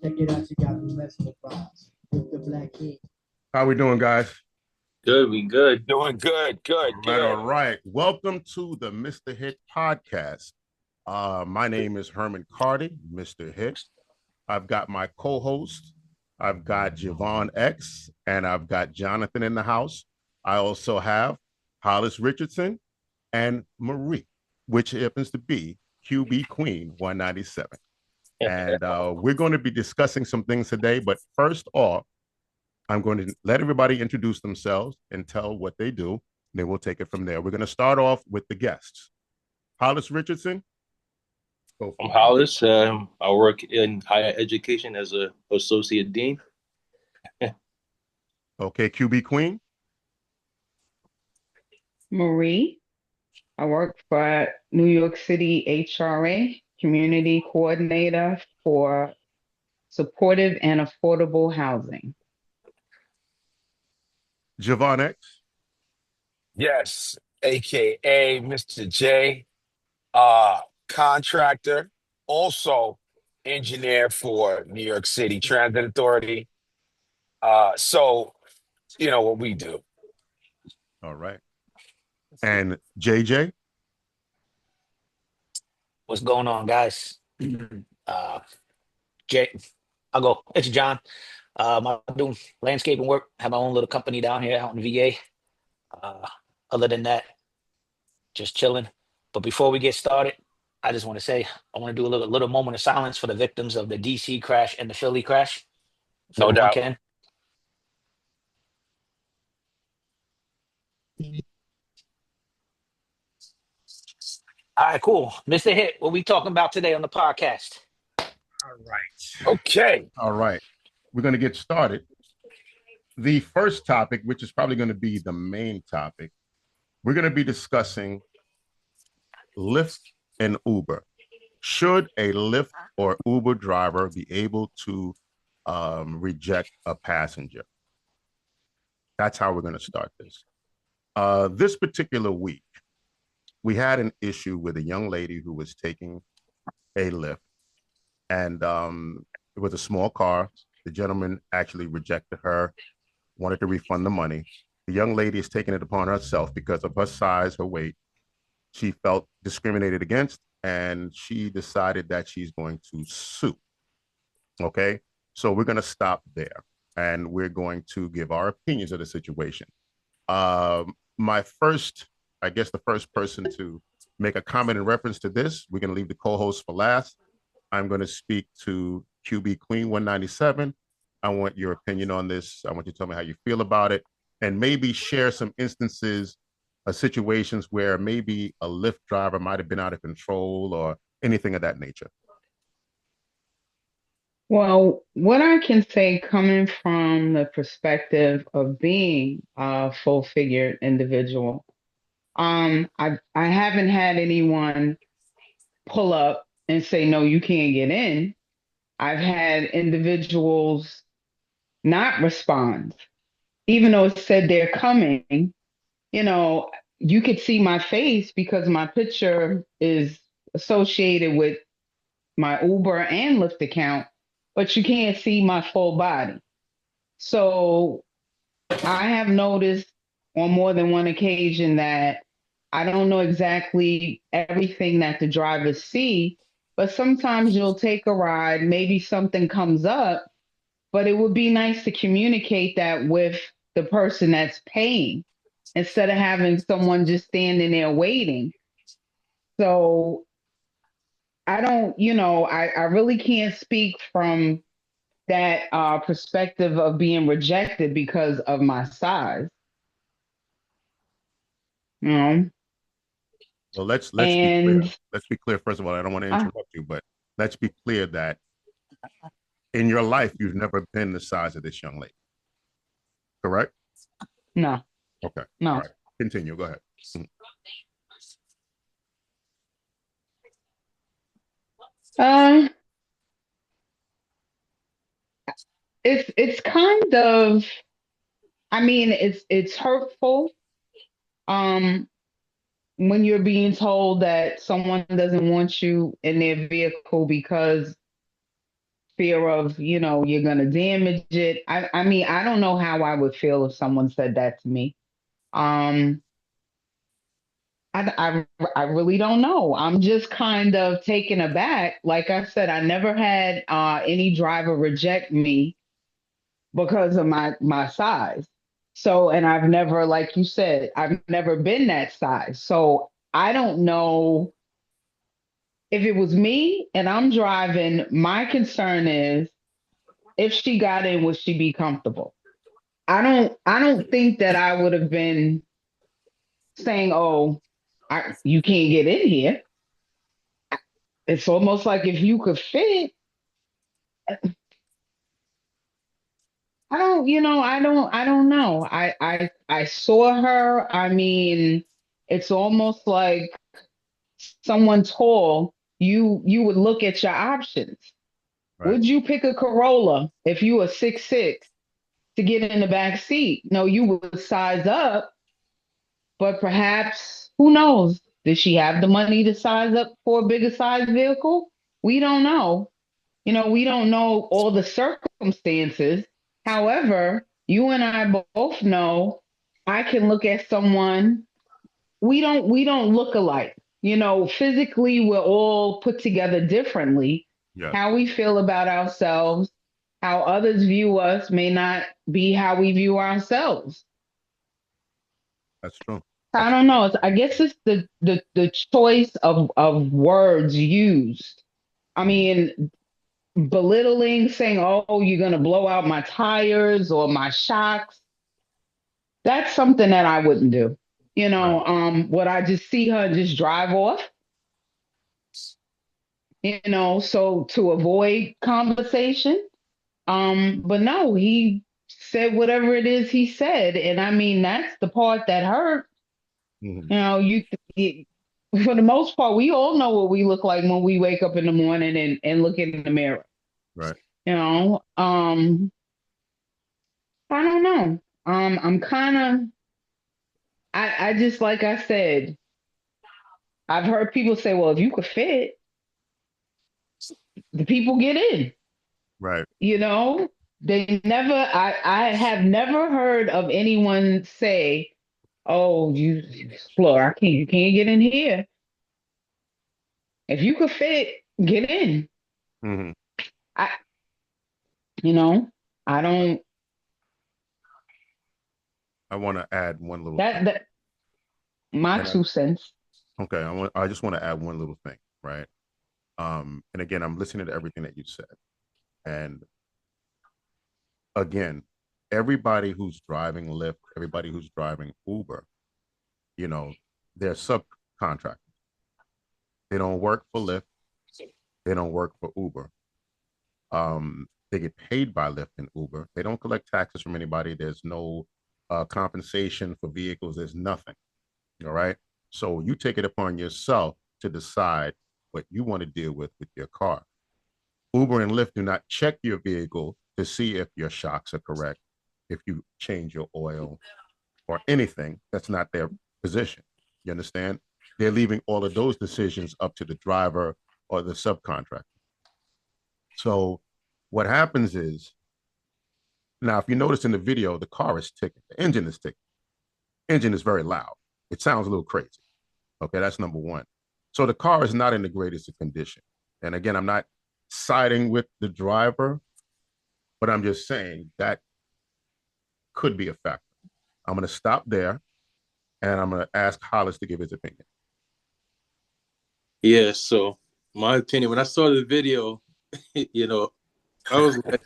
Check it out, you got me messing with vibes with the Black King. How we doing, guys? Good, we good. Doing good, All good, right, all good. right. Welcome to the Mr. HIT podcast. My name is Herman Cardi, Mr. HIT. I've got my co-host. I've got Javon X, and I've got Jonathan in the house. I also have Hollis Richardson and Marie, which happens to be QB Queen 197. And we're going to be discussing some things today. But first off, I'm going to let everybody introduce themselves and tell what they do. Then we'll take it from there. We're going to start off with the guests. Hollis Richardson, go I'm for it. Hollis. I work in higher education as a associate dean. Okay, QB Queen. Marie. I work for New York City HRA, Community Coordinator for Supportive and Affordable Housing. Javon X. Yes, aka Mr. J, uh, contractor, also engineer for New York City Transit Authority. So you know what we do. All right. And JJ. What's going on, guys? Uh, Jay, I'll go. It's John. I do landscaping work. Have my own little company down here out in VA. Uh, Other than that, just chilling. But before we get started, I just want to say I want to do a little moment of silence for the victims of the DC crash and the Philly crash. If No everyone doubt. can. All right, cool. Mr. Hit, what we talking about today on the podcast? All right. Okay. All right. We're going to get started. The first topic, which is probably going to be the main topic, we're going to be discussing Lyft and Uber. Should a Lyft or Uber driver be able to reject a passenger? That's how we're going to start this. This particular week, we had an issue with a young lady who was taking a Lyft, and it was a small car. The gentleman actually rejected her, wanted to refund the money. The young lady is taking it upon herself because of her size, her weight. She felt discriminated against, and she decided that she's going to sue. Okay, so we're going to stop there, and we're going to give our opinions of the situation. My first, I guess, the first person to make a comment in reference to this, we're going to leave the co-host for last. I'm going to speak to QB Queen 197. I want your opinion on this. I want you to tell me how you feel about it, and maybe share some instances of situations where maybe a Lyft driver might have been out of control or anything of that nature. Well, what I can say coming from the perspective of being a full-figured individual, I haven't had anyone pull up and say, no, you can't get in. I've had individuals not respond, even though it said they're coming. You know, you could see my face because my picture is associated with my Uber and Lyft account, but you can't see my full body. So I have noticed on more than one occasion that I don't know exactly everything that the drivers see, but sometimes you'll take a ride, maybe something comes up, but it would be nice to communicate that with the person that's paying instead of having someone just standing there waiting. So I don't, I really can't speak from that perspective of being rejected because of my size, you know. Well, let's be clear. And Let's be clear. First of all, I don't want to uh, interrupt you, but let's be clear that in your life you've never been the size of this young lady, correct? no, Okay. All no. right. Continue. Go ahead. Uh, it's kind of, I mean, it's hurtful. Um, when you're being told that someone doesn't want you in their vehicle because fear of, you're going to damage it. I mean, I don't know how I would feel if someone said that to me. Um, I really don't know. I'm just kind of taken aback. Like I said, I never had any driver reject me because of my size. So, and I've never, like you said, I've never been that size. So I don't know if it was me and I'm driving. My concern is if she got in, would she be comfortable? I don't think that I would have been saying, "Oh, you can't get in here." It's almost like if you could fit, I don't know. I saw her. I mean, it's almost like someone tall. You would look at your options. Right. Would you pick a Corolla if you were 6'6" to get in the back seat? No, you would size up, but perhaps who knows? Does she have the money to size up for a bigger size vehicle? We don't know. We don't know all the circumstances. However, you and I both know I can look at someone. We don't look alike. Physically we're all put together differently. Yeah, How we feel about ourselves, how others view us may not be how we view ourselves. that's true. I That's don't know. I guess it's the choice of words used. I Mhm. mean, belittling, saying, "Oh, you're gonna blow out my tires or my shocks." That's something that I wouldn't do. Right. Would I just see her and just drive off? So to avoid conversation. But no, he said whatever it is he said, and I mean that's the part that hurt. Mhm. You for the most part, we all know what we look like when we wake up in the morning and look in the mirror. Right. You know, um, I don't know. I'm kind of, I just, like I said, I've heard people say, well, if you could fit, the people get in, Right. you know? I have never heard of anyone say, oh, you explore, you can't get in here. If you could fit, get in. Hmm. I, you know, I don't, I want to add one little thing, that, my and 2 cents. okay, I just want to add one little thing, right? And again, I'm listening to everything that you said, and again, everybody who's driving Lyft, everybody who's driving Uber, you know, they're subcontractors. They don't work for Lyft. They don't work for Uber. They get paid by Lyft and Uber. They don't collect taxes from anybody. There's no compensation for vehicles. There's nothing. All right. So you take it upon yourself to decide what you want to deal with your car. Uber and Lyft do not check your vehicle to see if your shocks are correct, if you change your oil or anything. That's not their position. You understand? They're leaving all of those decisions up to the driver or the subcontractor. So what happens is now, if you notice in the video, the car is ticking, the engine is ticking. Engine is very loud. It sounds a little crazy. Okay, that's number one. So the car is not in the greatest of condition. And again, I'm not siding with the driver, but I'm just saying that could be a factor. I'm going to stop there and I'm going to ask Hollis to give his opinion. Yeah, so my opinion, when I saw the video, you know, I was like,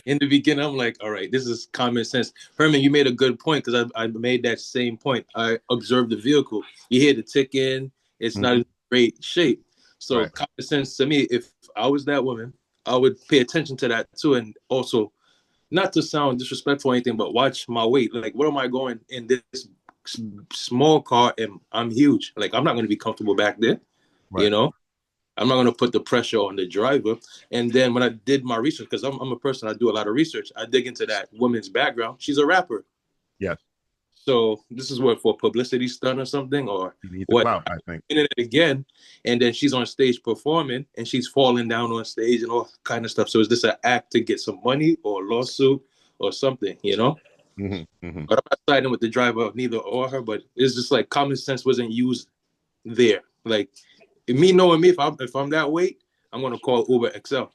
in the beginning, I'm like, all right, this is common sense. Herman, you made a good point because I made that same point. I observed the vehicle. You hear the tick in, it's not Mhm. in great shape. So Right. common sense to me, if I was that woman, I would pay attention to that too. And also, not to sound disrespectful or anything, but watch my weight. Like, where am I going in this small car? And I'm huge. Like, I'm not going to be comfortable back there, you Right. know? I'm not going to put the pressure on the driver. And then when I did my research, because I'm a person, I do a lot of research. I dig into that woman's background. She's a rapper. Yes. So this is what, for publicity stunt or something, or You need the what? clout, I think. It again, and then she's on stage performing, and she's falling down on stage and all kind of stuff. So is this an act to get some money or a lawsuit or something? You know. But I'm not siding with the driver of neither or her. But it's just like common sense wasn't used there. Like me knowing me, if I'm that weight, I'm gonna call Uber XL.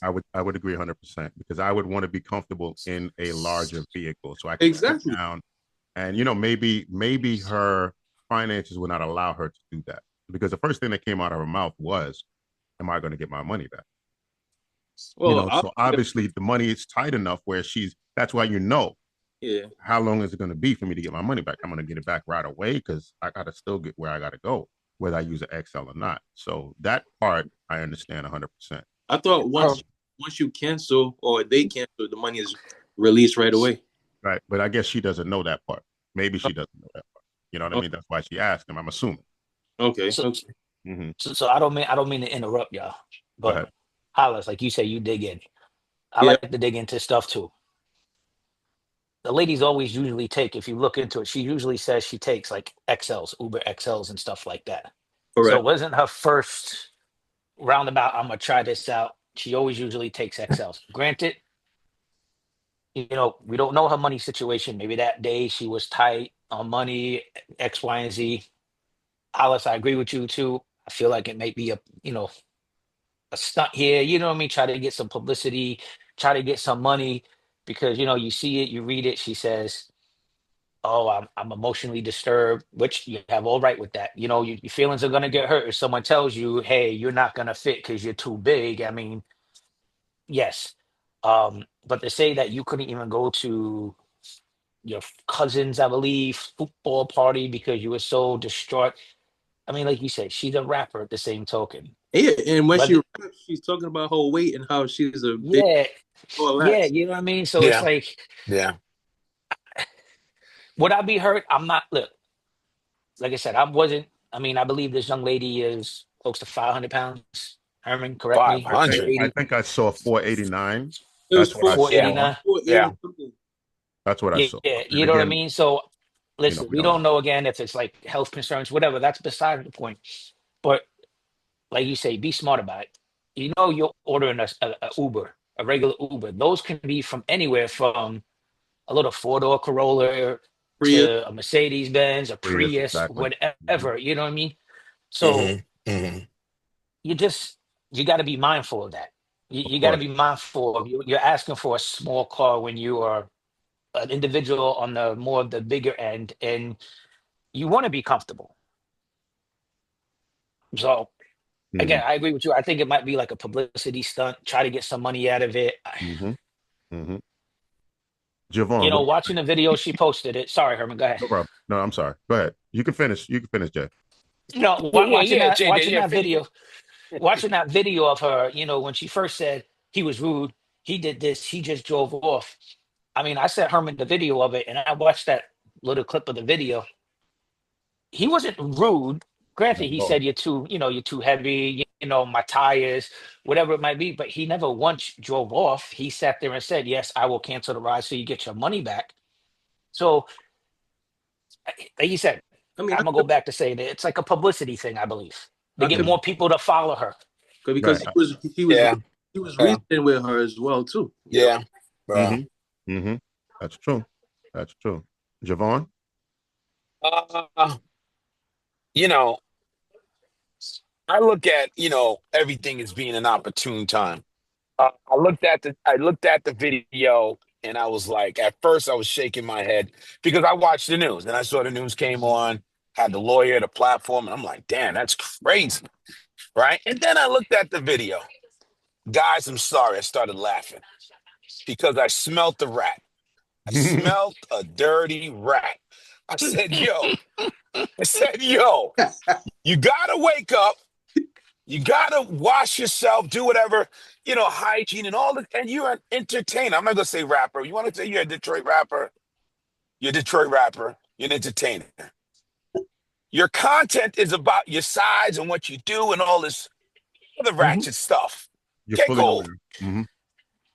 I would agree 100% because I would want to be comfortable in a larger vehicle so I can sit Exactly. down and maybe her finances would not allow her to do that because the first thing that came out of her mouth was, "Am I going to get my money back?" Well, So obviously the money is tight enough where that's why yeah. how long is it going to be for me to get my money back? I'm going to get it back right away because I got to still get where I got to go, whether I use an XL or not. So that part I understand 100%. I thought once you cancel or they cancel, the money is released right away. Right. But I guess she doesn't know that part. Maybe she doesn't know that part. You know what I mean? That's why she asked him, I'm assuming. Okay. So, Okay. so I don't mean to interrupt y'all, Go but ahead. Hollis, like you say, you dig in. I Yeah. like to dig into stuff too. The ladies always usually take, if you look into it, she usually says she takes like XLs, Uber XLs and stuff like that. So it Correct. wasn't her first roundabout, I'm gonna try this out. She always usually takes XLs. Granted, we don't know her money situation. Maybe that day she was tight on money, X, Y, and Z. Alice, I agree with you too. I feel like it may be a stunt here. You know what I mean? Try to get some publicity, try to get some money because you see it, you read it. She says, "Oh, I'm emotionally disturbed," which you have all right with that. Your feelings are gonna get hurt if someone tells you, "Hey, you're not gonna fit because you're too big." I mean, yes. But to say that you couldn't even go to your cousin's, I believe, football party because you were so distraught. I mean, like you said, she's a rapper at the same token. Yeah, and when she Whether, raps, she's talking about her weight and how she's a big yeah, all yeah, that. you know what I mean? So it's Yeah. like, Yeah. would I be hurt? I'm not, look, like I said, I mean, I believe this young lady is close to 500 pounds. Herman, correct me, or 500. I 480, think I saw 489. It was That's what I Yeah. saw. 489. 480 Yeah. something. That's what I Yeah, saw. you And know what I again, mean? So listen, we we don't don't know. know again if it's like health concerns, whatever. That's beside the point. But like you say, be smart about it. You're ordering a Uber, a regular Uber. Those can be from anywhere from a little four-door Corolla Prius. to a Mercedes Benz, a Prius, Prius, exactly. whatever. You know what I mean? So Hmm. Hmm. you just you got to be mindful of that. You, Of you got to course. be mindful of you're asking for a small car when you are an individual on the more of the bigger end, and you want to be comfortable. So hmm again, I agree with you. I think it might be like a publicity stunt, try to get some money out of it. hmm hmm Javon, what do you Watching think? the video, she posted it. Sorry, Herman, go ahead. No problem. No, I'm sorry. Go ahead. You can finish. You can finish, Jay. Yeah. Watching Yeah. that, JJ. watching Yeah. that video, watching that video of her, when she first said he was rude, he did this, he just drove off. I mean, I sent Herman the video of it, and I watched that little clip of the video. He wasn't rude. Not Granted, at he all. said you're too heavy, my tires, whatever it might be. But he never once drove off. He sat there and said, "Yes, I will cancel the ride so you get your money back." So, like you said, I mean, I'm gonna go back to saying that it's like a publicity thing. I believe to I get could more people to follow her. because Right. Yeah. he was Yeah. reasoning with her as well too. Yeah. hmm hmm That's true. That's true. Javon? Uh, you know, I look at, everything as being an opportune time. I looked at the video and I was like, at first I was shaking my head because I watched the news and I saw the news came on, had the lawyer, the platform, and I'm like, damn, that's crazy. Right. And then I looked at the video. Guys, I'm sorry. I started laughing because I smelt the rat. I smelt a dirty rat. I said, yo, you gotta wake up. You gotta wash yourself, do whatever, hygiene and all that. And you're an entertainer. I'm not gonna say rapper. You want to say you're a Detroit rapper? You're a Detroit rapper. You're an entertainer. Your content is about your sides and what you do and all this other ratchet stuff. You're Okay, fully cool. aware.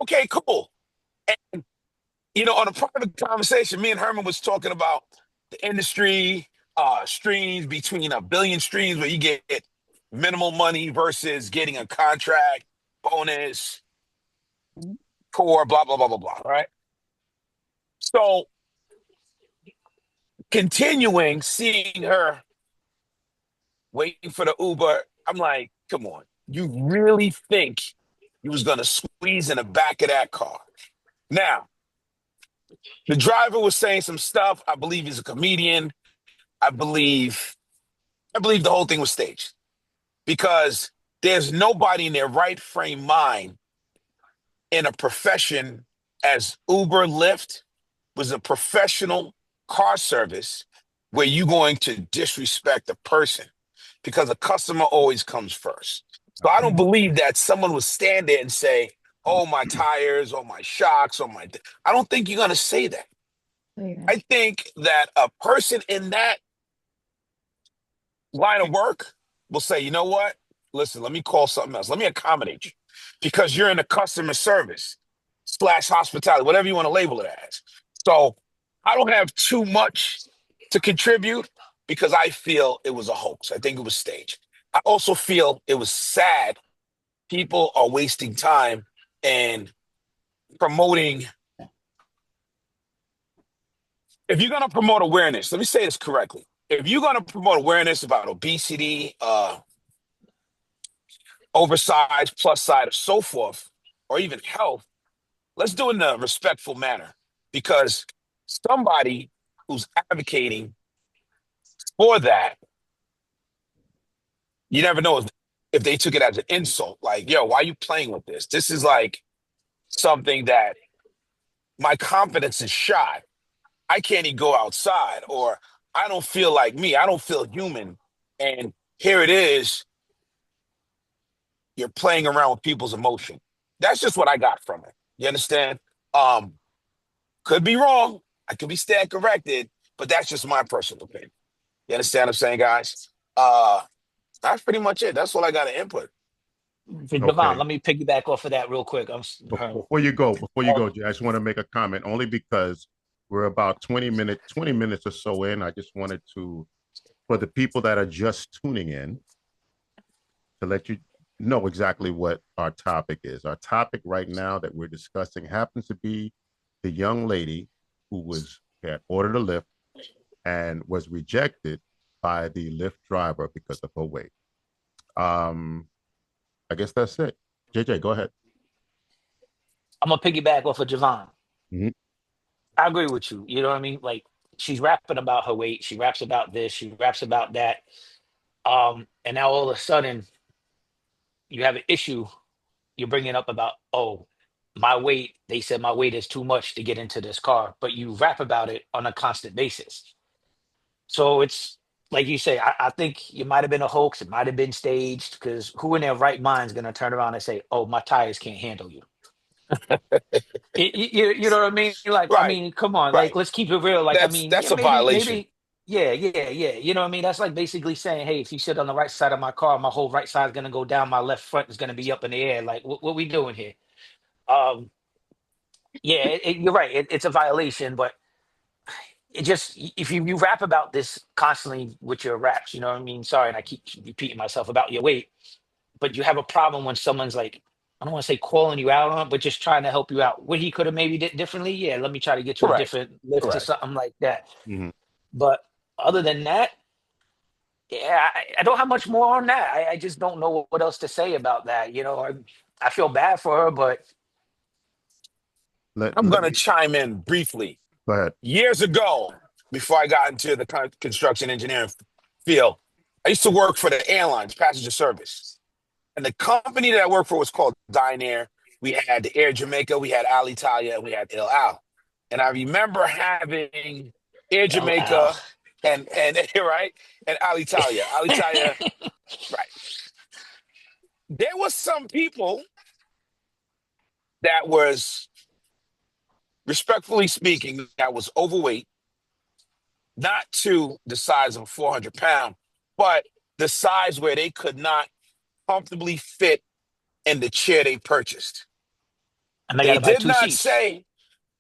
Okay, cool. And on a private conversation, me and Herman was talking about the industry streams between a billion streams where you get minimal money versus getting a contract, bonus, core, blah, blah, blah, blah, blah, right? So continuing seeing her waiting for the Uber, I'm like, come on, you really think you was gonna squeeze in the back of that car? Now, the driver was saying some stuff. I believe he's a comedian. I believe the whole thing was staged because there's nobody in their right frame mind in a profession as Uber, Lyft was a professional car service where you're going to disrespect a person because a customer always comes first. So I don't believe that someone would stand there and say, oh, my tires or my shocks or my, I don't think you're going to say that. I think that a person in that line of work will say, you know what? Listen, let me call something else. Let me accommodate you because you're in the customer service / hospitality, whatever you want to label it as. So I don't have too much to contribute because I feel it was a hoax. I think it was staged. I also feel it was sad. People are wasting time and promoting. If you're going to promote awareness, let me say this correctly. If you're going to promote awareness about obesity, oversized, plus size, or so forth, or even health, let's do it in a respectful manner because somebody who's advocating for that, you never know if they took it as an insult. Like, yo, why are you playing with this? This is like something that my confidence is shot. I can't even go outside, or I don't feel like me. I don't feel human. And here it is. You're playing around with people's emotion. That's just what I got from it. You understand? Could be wrong. I could be stand corrected, but that's just my personal opinion. You understand what I'm saying, guys? That's pretty much it. That's all I got to input. Javon, Okay. let me piggyback off of that real quick. Before you go, Jay, I just want to make a comment only because we're about 20 minutes or so in. I just wanted to, for the people that are just tuning in, to let you know exactly what our topic is. Our topic right now that we're discussing happens to be the young lady who had ordered a Lyft and was rejected by the Lyft driver because of her weight. I guess that's it. JJ, go ahead. I'm gonna piggyback off of Javon. Mhm. I agree with you. You know what I mean? Like she's rapping about her weight. She raps about this. She raps about that. And now all of a sudden you have an issue. You're bringing up about, oh, my weight. They said my weight is too much to get into this car, but you rap about it on a constant basis. So it's like you say. I think it might have been a hoax. It might have been staged because who in their right mind is going to turn around and say, "Oh, my tires can't handle you." You know what I mean? Like, I Right, mean, come on, like, right. let's keep it real. Like, I mean, That's yeah, a violation. yeah, yeah, yeah. You know what I mean? That's like basically saying, hey, if you sit on the right side of my car, my whole right side is gonna go down, my left front is gonna be up in the air. Like, what we doing here? Um, yeah, you're right. It's a violation, but it just if you rap about this constantly with your raps, you know what I mean? Sorry, and I keep repeating myself about your weight, but you have a problem when someone's like, I don't want to say calling you out on, it, but just trying to help you out. What he could have maybe did differently, yeah. Let me try to get you a Correct, different lift or correct. something like that. Mhm. But other than that, yeah, I don't have much more on that. I just don't know what else to say about that. You know, I feel bad for her, but I'm Let going to me chime in briefly. go ahead. Years ago, before I got into the construction engineering field, I used to work for the airlines, passenger service. And the company that I worked for was called Dynair. We had the Air Jamaica, we had Alitalia, and we had El Al. And I remember having Air LL. Jamaica and right and Alitalia. Alitalia, right. There was some people that was respectfully speaking, that was overweight, not to the size of a 400-pound, but the size where they could not comfortably fit in the chair they purchased. And I got They to buy did two not seats. say,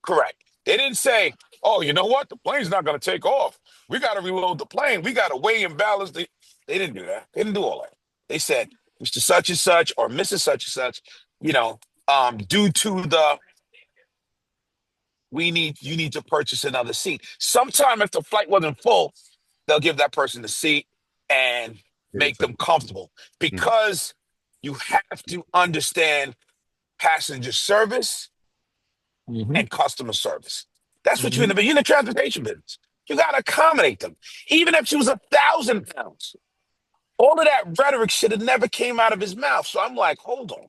correct. They didn't say, "Oh, you know what? The plane's not going to take off. We got to reload the plane. We got to weigh and balance." They didn't do that. They didn't do all that. They said, "Mr. Such and Such or Mrs. Such and Such, you know, due to the you need to purchase another seat." Sometime if the flight wasn't full, they'll give that person the seat and Yeah, make them comfortable because you have to understand passenger service Mm-hmm. and customer service. That's what Mm-hmm. you're in the transportation business. You got to accommodate them. Even if she was 1,000 pounds, all of that rhetoric should have never came out of his mouth. So I'm like, hold on.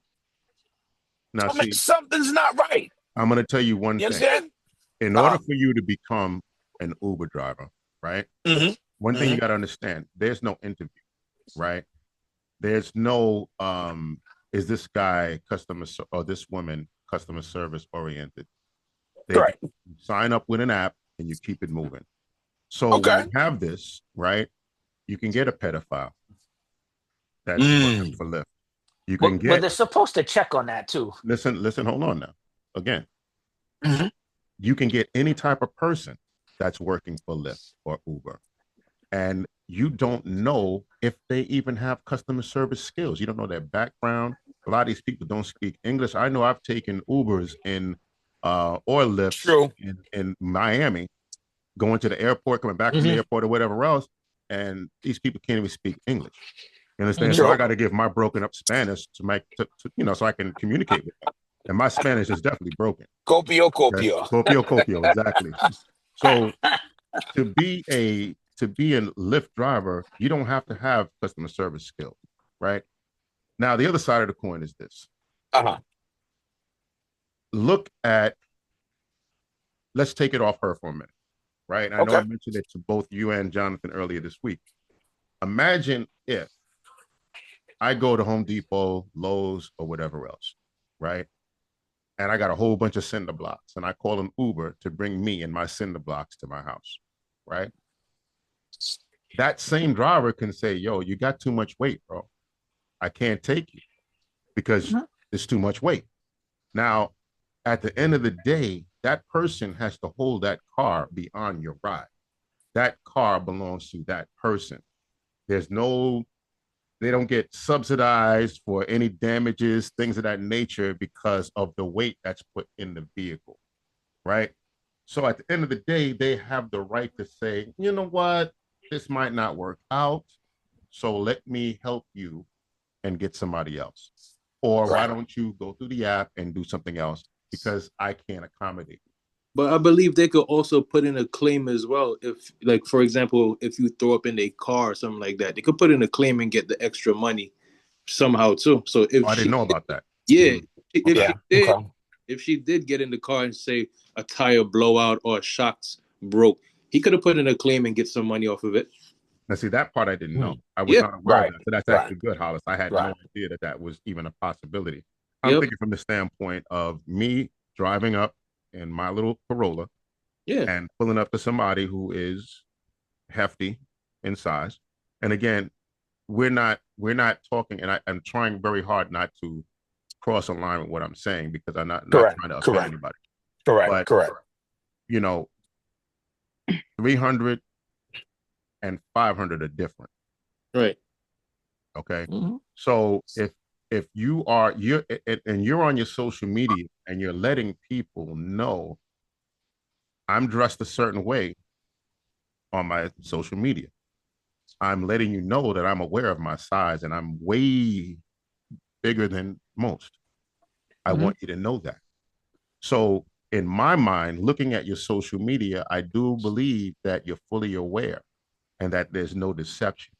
now see, Something's not right. I'm going to tell you one You thing. understand? In order for you to become an Uber driver, right? Mm-hmm. One thing you got to understand, there's no interview, right? There's no is this guy or this woman customer service oriented. They Correct. sign up with an app and you keep it moving. So when Okay. you have this, right, you can get a pedophile that's working for Lyft. You can But get they're supposed to check on that too. listen, hold on now. Again, Mm-hmm. you can get any type of person that's working for Lyft or Uber. And you don't know if they even have customer service skills. You don't know their background. A lot of these people don't speak English. I know I've taken Ubers or Lyfts True. in Miami, going to the airport, coming back from the airport or whatever else, and these people can't even speak English. You understand? So True. I got to give my broken up Spanish so I can communicate with them. And my Spanish is definitely broken. Copio. Okay? Copio, exactly. So to be a Lyft driver, you don't have to have customer service skills, right? Now, the other side of the coin is this. Let's take it off her for a minute, right? I know I mentioned it to both you and Jonathan earlier this week. Imagine if I go to Home Depot, Lowe's, or whatever else, right? And I got a whole bunch of cinder blocks, and I call an Uber to bring me and my cinder blocks to my house, right? That same driver can say, "Yo, you got too much weight, bro. I can't take you because it's too much weight." Now, at the end of the day, that person has to hold that car beyond your ride. That car belongs to that person. They don't get subsidized for any damages, things of that nature because of the weight that's put in the vehicle, right? So at the end of the day, they have the right to say, "You know what? This might not work out. So let me help you and get somebody else. Or why don't you go through the app and do something else because I can't accommodate you." But I believe they could also put in a claim as well. If, like, for example, if you throw up in a car or something like that, they could put in a claim and get the extra money somehow too. So if I didn't know about that. yeah, Okay. if she did get in the car and say a tire blowout or shocks broke, he could have put in a claim and get some money off of it. Now, see, that part I didn't know. I was not aware of that. So that's actually good, Hollis. I had no idea that was even a possibility. I'm thinking from the standpoint of me driving up in my little Corolla and pulling up to somebody who is hefty in size. And again, we're not talking, and I'm trying very hard not to cross a line with what I'm saying because I'm not trying to offend anybody. Correct. 300 and 500 are different. Right. Okay. So if you're on your social media and you're letting people know I'm dressed a certain way on my social media, I'm letting you know that I'm aware of my size and I'm way bigger than most. I want you to know that. So in my mind, looking at your social media, I do believe that you're fully aware and that there's no deception.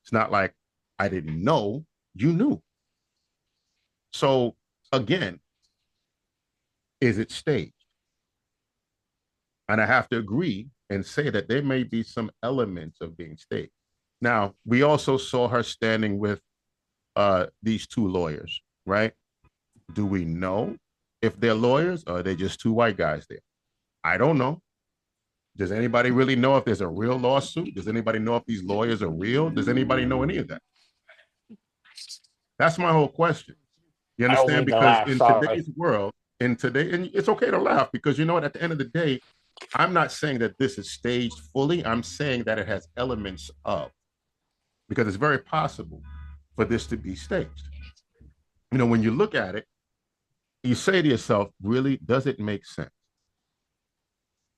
It's not like I didn't know, you knew. So again, is it staged? And I have to agree and say that there may be some elements of being staged. Now, we also saw her standing with these two lawyers, right? Do we know if they're lawyers or are they just two white guys there? I don't know. Does anybody really know if there's a real lawsuit? Does anybody know if these lawyers are real? Does anybody know any of that? That's my whole question. You understand? Because in today's world, in today, and it's okay to laugh because you know what? At the end of the day, I'm not saying that this is staged fully. I'm saying that it has elements of, because it's very possible for this to be staged. You know, when you look at it, you say to yourself, really, does it make sense?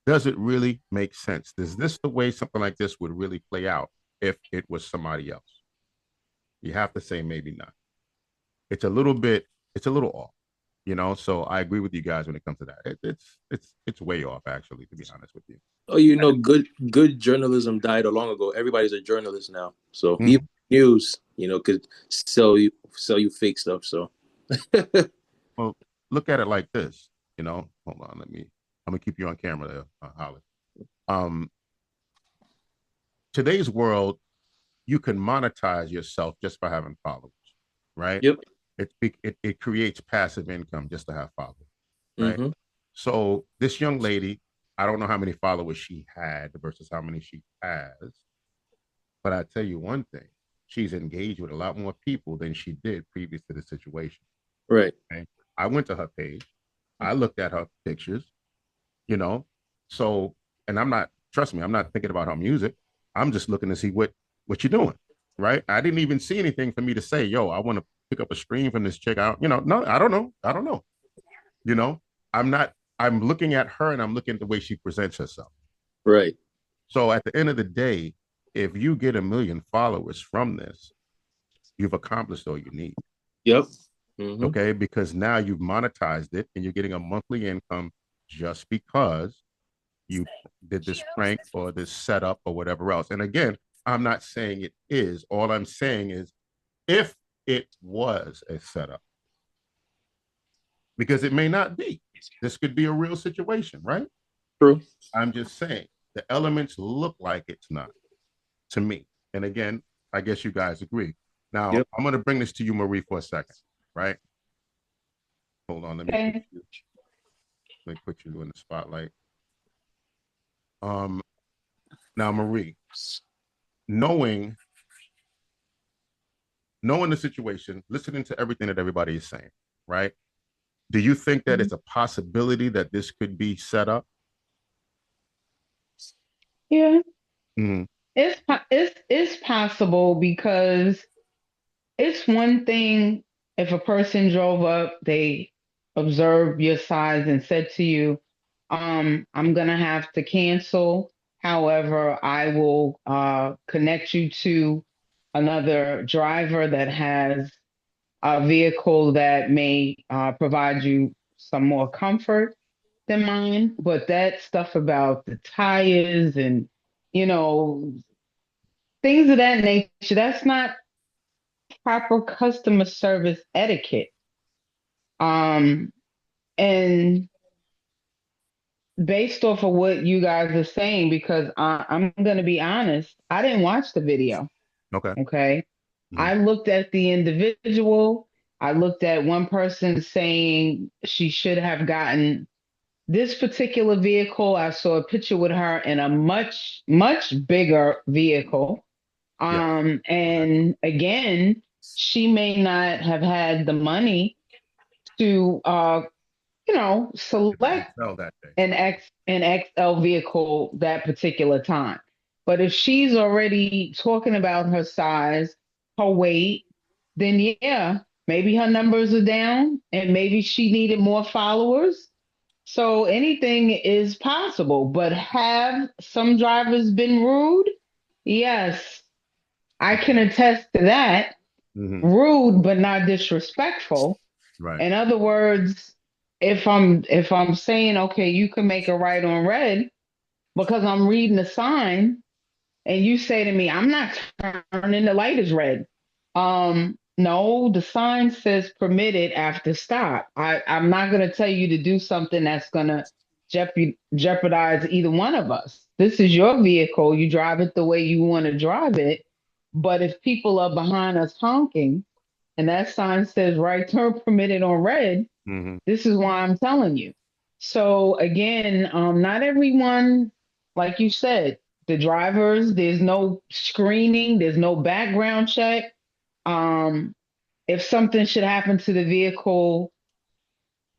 Does it really make sense? Is this the way something like this would really play out if it was somebody else? You have to say maybe not. It's a little bit, it's a little off, you know. So I agree with you guys when it comes to that. It's way off, actually, to be honest with you. Oh, you know, good journalism died a long ago. Everybody's a journalist now, so even news, you know, could sell you fake stuff. So, Well, look at it like this, you know. Hold on, I'm gonna keep you on camera there, Holly. Um, today's world, you can monetize yourself just by having followers, right? yep. It creates passive income just to have followers, right? So this young lady, I don't know how many followers she had versus how many she has, but I tell you one thing, she's engaged with a lot more people than she did previous to the situation. Right. Okay? I went to her page, I looked at her pictures, you know, so, and I'm not, trust me, I'm not thinking about her music. I'm just looking to see what you're doing, right? I didn't even see anything for me to say, yo, I want to pick up a stream from this chick out. You know, no, I don't know. I don't know. You know, I'm not, I'm looking at her and I'm looking at the way she presents herself. Right. So at the end of the day, if you get 1 million followers from this, you've accomplished all you need. Yep. Okay. Because now you've monetized it and you're getting a monthly income just because you did this prank or this setup or whatever else. And again, I'm not saying it is. All I'm saying is if it was a setup, because it may not be. This could be a real situation, right? True. I'm just saying the elements look like it's not to me. And again, I guess you guys agree. Now, Yep. I'm going to bring this to you, Marie, for a second, right? Hold on. Okay. Let me put you in the spotlight. Now, Marie, knowing the situation, listening to everything that everybody is saying, right? Do you think that it's a possibility that this could be set up? Yeah, Mm-hmm. it's possible because it's one thing if a person drove up, they observed your size and said to you, I'm gonna have to cancel. However, I will connect you to another driver that has a vehicle that may provide you some more comfort than mine. But that stuff about the tires and, you know, things of that nature, that's not proper customer service etiquette. Um, and based off of what you guys are saying, because I'm going to be honest, I didn't watch the video. Okay. Okay. Mm-hmm. I looked at the individual. I looked at one person saying she should have gotten this particular vehicle. I saw a picture with her in a much, much bigger vehicle. Yeah. And again, she may not have had the money to, select Tell that day. an XL vehicle that particular time. But if she's already talking about her size, her weight, then yeah, maybe her numbers are down and maybe she needed more followers. So anything is possible. But have some drivers been rude? Yes, I can attest to that. Mm-hmm. Rude, but not disrespectful. Right. In other words, if I'm saying, okay, you can make a right on red because I'm reading the sign and you say to me, I'm not turning, the light is red. No, the sign says permitted after stop. I'm not gonna tell you to do something that's gonna jeopardize either one of us. This is your vehicle. You drive it the way you want to drive it. But if people are behind us honking and that sign says right turn permitted on red, Mm-hmm. this is why I'm telling you. So again, not everyone, like you said, the drivers, there's no screening, there's no background check. Um, if something should happen to the vehicle,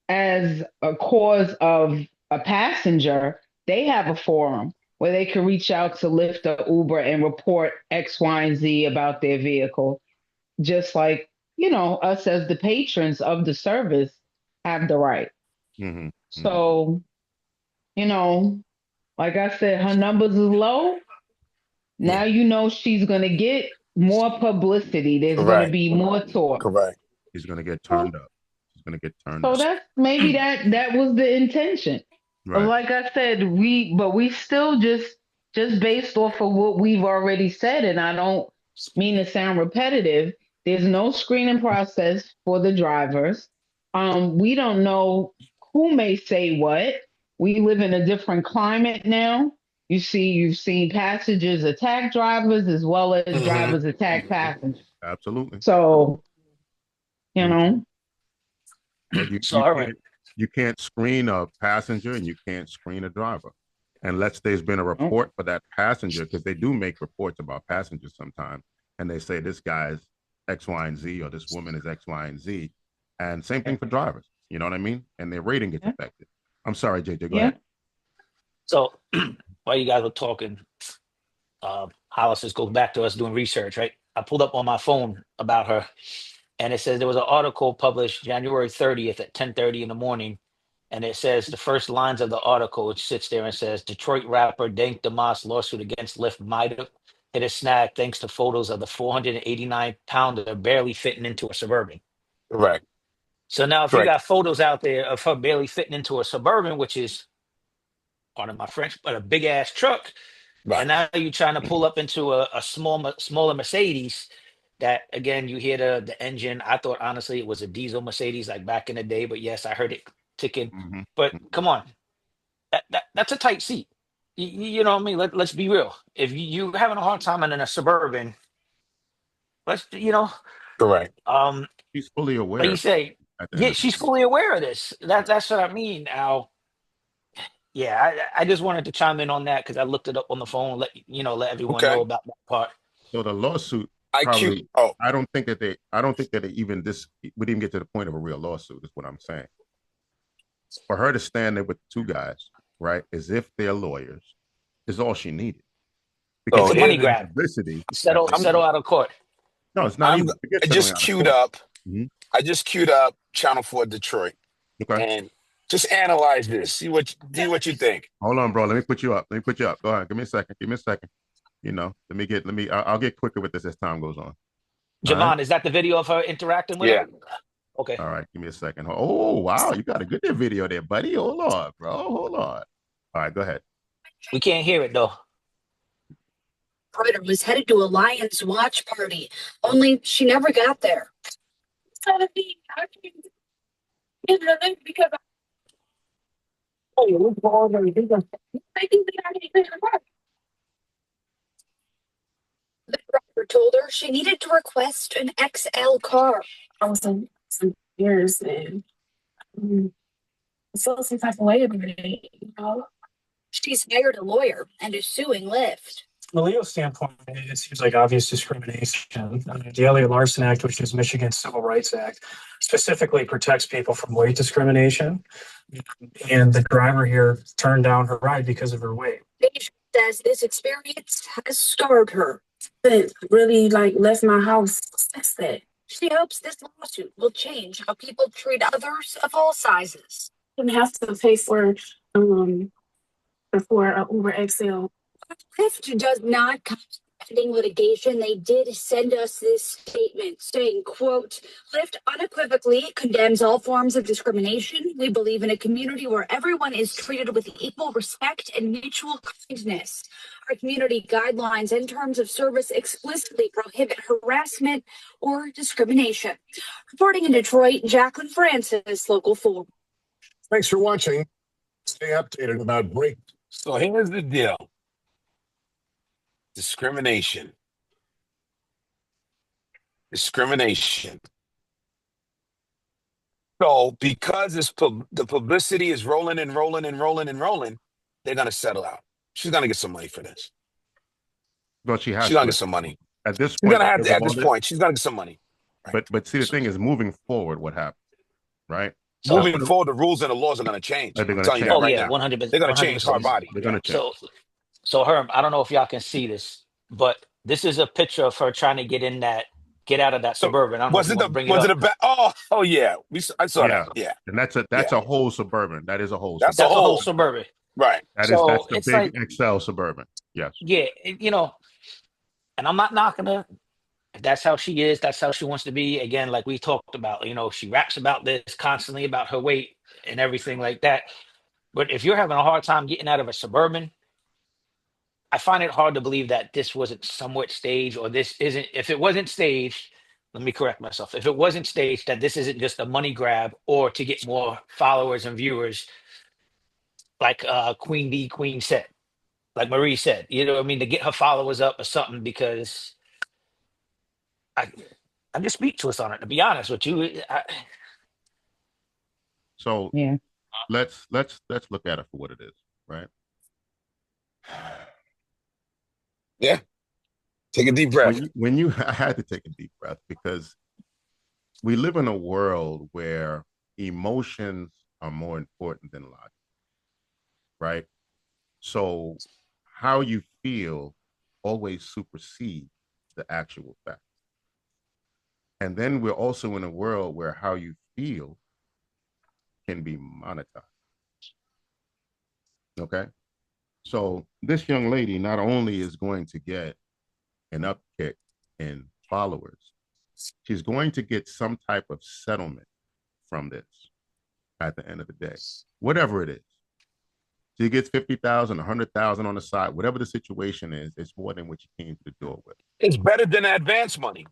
as a cause of a passenger, they have a forum where they can reach out to Lyft or Uber and report X, Y, and Z about their vehicle, just like, us as the patrons of the service have the right. Mm-hmm. Mm-hmm. So, you know, like I said, her numbers is low. Now Yeah. she's going to get more publicity. There's going to Correct. be more talk. Correct. He's gonna get turned up. He's gonna get turned So up. that's maybe that was the intention. But Right. like I said, we still just based off of what we've already said, and I don't mean to sound repetitive. There's no screening process for the drivers. We don't know who may say what. We live in a different climate now. You've seen passengers attack drivers as well as Hmm. drivers attack passengers. Absolutely. So, you Mhm. know, But So, all right. you can't screen a passenger and you can't screen a driver unless there's been a oh, report for that passenger, because they do make reports about passengers sometimes, and they say this guy's X, Y, and Z, or this woman is X, Y, and Z, and same thing for drivers. You know what I mean? And their rating gets yeah, affected. I'm sorry, JJ. Go yeah. ahead. So while you guys were talking, Hollis just goes back to us doing research, right? I pulled up on my phone about her, and it says there was an article published January 30th at 10:30 in the morning, and it says the first lines of the article, it sits there and says Detroit rapper Dank Demoss lawsuit against Lyft might have hit a snag thanks to photos of the 489-pounder barely fitting into a Suburban. Correct. So now if you Correct. got photos out there of her barely fitting into a Suburban, which is, pardon my French, but a big ass truck, Right. and now you're trying to pull up into a smaller Mercedes. That again, you hear the engine. I thought honestly it was a diesel Mercedes like back in the day, but yes, I heard it ticking. Mm-hmm. But Mm-hmm. come on, that's a tight seat. You know what I mean? Let's be real. If you having a hard time in a Suburban, let's Correct. He's fully like aware you say, at the end yeah, of she's fully aware of this. That's what I mean. Now, yeah, I just wanted to chime in on that because I looked it up on the phone. Let everyone know Okay. about that part. so the lawsuit IQ. probably. Oh, I don't think that it even this would even get to the point of a real lawsuit. Is what I'm saying. For her to stand there with two guys, right, as if they're lawyers, is all she needed. It's Because so a all money the here grab. publicity that Settle they I'm. settle got. out of court. No, it's not I'm. even. Forget I settling just out of queued court. up. Mhm. I just queued up Channel 4 Detroit Okay. and just analyze this. See what you think. Hold on, bro. Let me put you up. Let me put you up. Go ahead. Give me a second. Give me a second. I'll get quicker with this as time goes on. All right. Javon, is that the video of her interacting with Yeah. her? Okay. All right. Give me a second. Oh, wow. You got a good video there, buddy. Hold on, bro. Hold on. All right. Go ahead. We can't hear it though. Brighter was headed to a Lions watch party, only she never got there. The driver told her she needed to request an XL car. I was some years and so some type of way about it. She's hired a lawyer and is suing Lyft. From a legal standpoint, it seems like obvious discrimination. The Elliott Larson Act, which is Michigan's Civil Rights Act, specifically protects people from weight discrimination. And the driver here turned down her ride because of her weight. Deja says this experience has scarred her. It really left my house. That's that. She hopes this lawsuit will change how people treat others of all sizes. Didn't have to pay for a Uber XL. Lyft does not contemplate pending litigation. They did send us this statement saying, quote, Lyft unequivocally condemns all forms of discrimination. We believe in a community where everyone is treated with equal respect and mutual kindness. Our community guidelines and terms of service explicitly prohibit harassment or discrimination. Reporting in Detroit, Jacqueline Francis, Local 4. Thanks for watching. Stay updated about break. So here's the deal. Discrimination. Discrimination. So because the publicity is rolling and rolling and rolling and rolling, they're gonna settle out. She's gonna get some money for this. But she has She's gonna to get some money. at this She's point. gonna have because to, of at all this point. She's gonna get some money. Right. But see, the thing is, moving forward, what happens, right? So, moving forward, the rules and the laws are going to change. They're I'm going to telling you change. that oh right yeah, now. 100%, They're going to change car 100%. body. They're Yeah. going to change. So Herm, I don't know if y'all can see this, but this is a picture of her trying to get out of that So Suburban. I don't know if you want to bring it was it up. a back? Oh yeah. I saw that. Yeah. Yeah. And that's Yeah. a whole Suburban. That is a whole That's a Suburban. That's a whole whole Suburban. right. That's So the it's big like, XL Suburban. Yes. yeah, and I'm not knocking her. If that's how she is, that's how she wants to be. Again, like we talked about, she raps about this constantly about her weight and everything like that. But if you're having a hard time getting out of a Suburban, I find it hard to believe that this wasn't somewhat staged, or this isn't. If it wasn't staged, let me correct myself. If it wasn't staged, that this isn't just a money grab or to get more followers and viewers, like Queen D Queen said, like Marie said. You know what I mean? To get her followers up or something, because I, I'm just speechless on it. To be honest with you, So Yeah. let's look at it for what it is, right? Yeah. Take a deep breath. I had to take a deep breath because we live in a world where emotions are more important than logic, right? So how you feel always supersedes the actual fact. And then we're also in a world where how you feel can be monetized. Okay. So this young lady not only is going to get an upkick in followers, she's going to get some type of settlement from this at the end of the day, whatever it is. She gets 50,000, 100,000 on the side, whatever the situation is, it's more than what she came to the door with. It's better than advance money.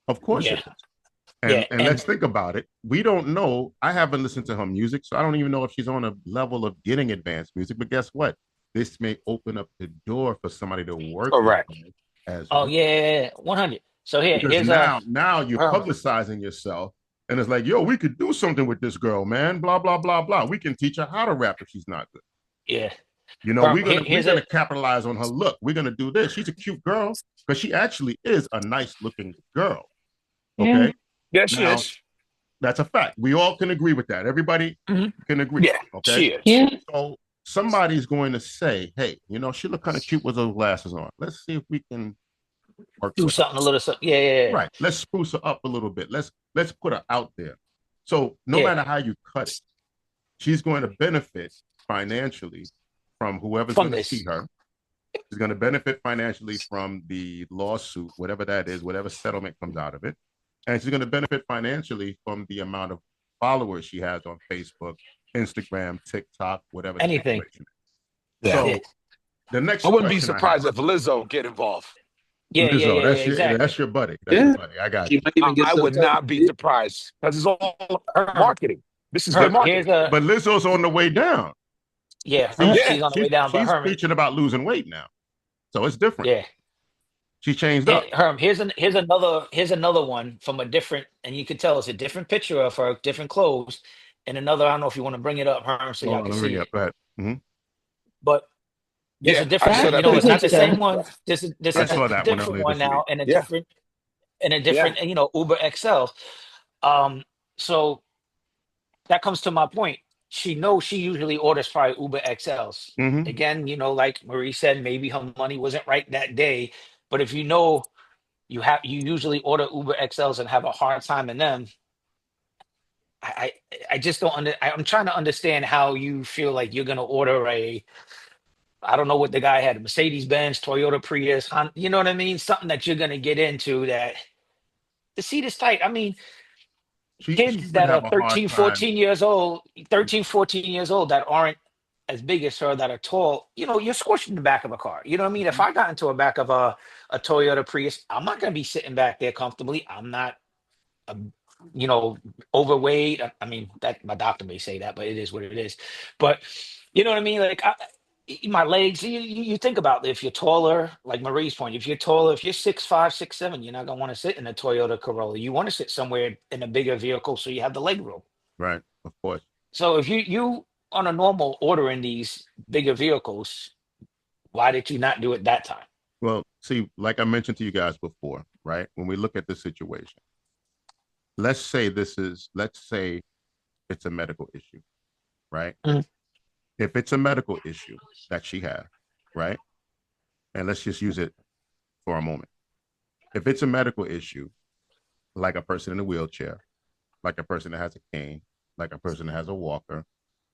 Of course yeah, it is. yeah, And let's think about it. We don't know. I haven't listened to her music, so I don't even know if she's on a level of getting advanced music. But guess what? This may open up the door for somebody to work with Correct. her as oh well. yeah, 100. So Because here's now you're publicizing yourself, and it's like, yo, we could do something with this girl, man. Blah blah blah blah. We can teach her how to rap if she's not good. yeah. We're gonna capitalize on her look. We're gonna do this. She's a cute girl because she actually is a nice looking girl. Okay. Yeah. Yes, she Now, is. that's a fact. We all can agree with that. Everybody can agree. Yeah, Okay. she is. Yeah. So somebody's going to say, hey, she look kind of cute with those glasses on. Let's see if we can work Do with her. something a little something. Yeah. Right. Let's spruce her up a little bit. Let's put her out there. So no Yeah. matter how you cut it, she's going to benefit financially from whoever's From going to this. see her. She's going to benefit financially from the lawsuit, whatever that is, whatever settlement comes out of it. And she's going to benefit financially from the amount of followers she has on Facebook, Instagram, TikTok, whatever the Anything. situation Yeah. is. So Yeah. the next I wouldn't be question surprised I have, if Lizzo get involved. Yeah, Lizzo, exactly. that's your buddy. That's Yeah. your buddy. I got She you. might even get I some would type not of be deal. surprised because it's all Herm, marketing. This is good here's marketing. But Lizzo's on the way down. Herm, Yeah. she's on the way down, but She's Herm, preaching about losing weight now. So it's different. yeah. She changed up. Herm, here's another one from a different, and you can tell it's a different picture of her, different clothes, and another. I don't know if you want to bring it up, Herm, so y'all Hold on, can let me bring see it up. it. Go ahead. Mhm. But there's a Yeah. I different saw one. that That's the It's not the picture. picture. same one. This is I a saw that one different earlier one this now, week. and a Yeah. different, Uber XL. So that comes to my point. She knows she usually orders probably Uber XLs. Mm-hmm. Again, like Marie said, maybe her money wasn't right that day. But if you usually order Uber XLs and have a hard time in them. I just don't I'm trying to understand how you feel like you're gonna order I don't know what the guy had, a Mercedes Benz, Toyota Prius, you know what I mean? Something that you're gonna get into that the seat is tight. I mean, She kids would that have are a hard 13, time. 14 years old, 13, 14 years old that aren't as big as her, that are tall, you're squishing the back of a car. You know what I mean? If I got into a back of a Toyota Prius, I'm not gonna be sitting back there comfortably. I'm not a, overweight. I mean, that my doctor may say that, but it is what it is. But you know what I mean? Like my legs. You think about it, if you're taller, like Marie's point. If you're taller, if you're 6'5", 6'7", you're not gonna want to sit in a Toyota Corolla. You want to sit somewhere in a bigger vehicle so you have the leg room. Right, of course. So if you on a normal ordering these bigger vehicles, why did you not do it that time? Well, see, like I mentioned to you guys before, right? When we look at this situation, let's say it's a medical issue, right? Mhm. If it's a medical issue that she has, right? And let's just use it for a moment. If it's a medical issue, like a person in a wheelchair, like a person that has a cane, like a person that has a walker,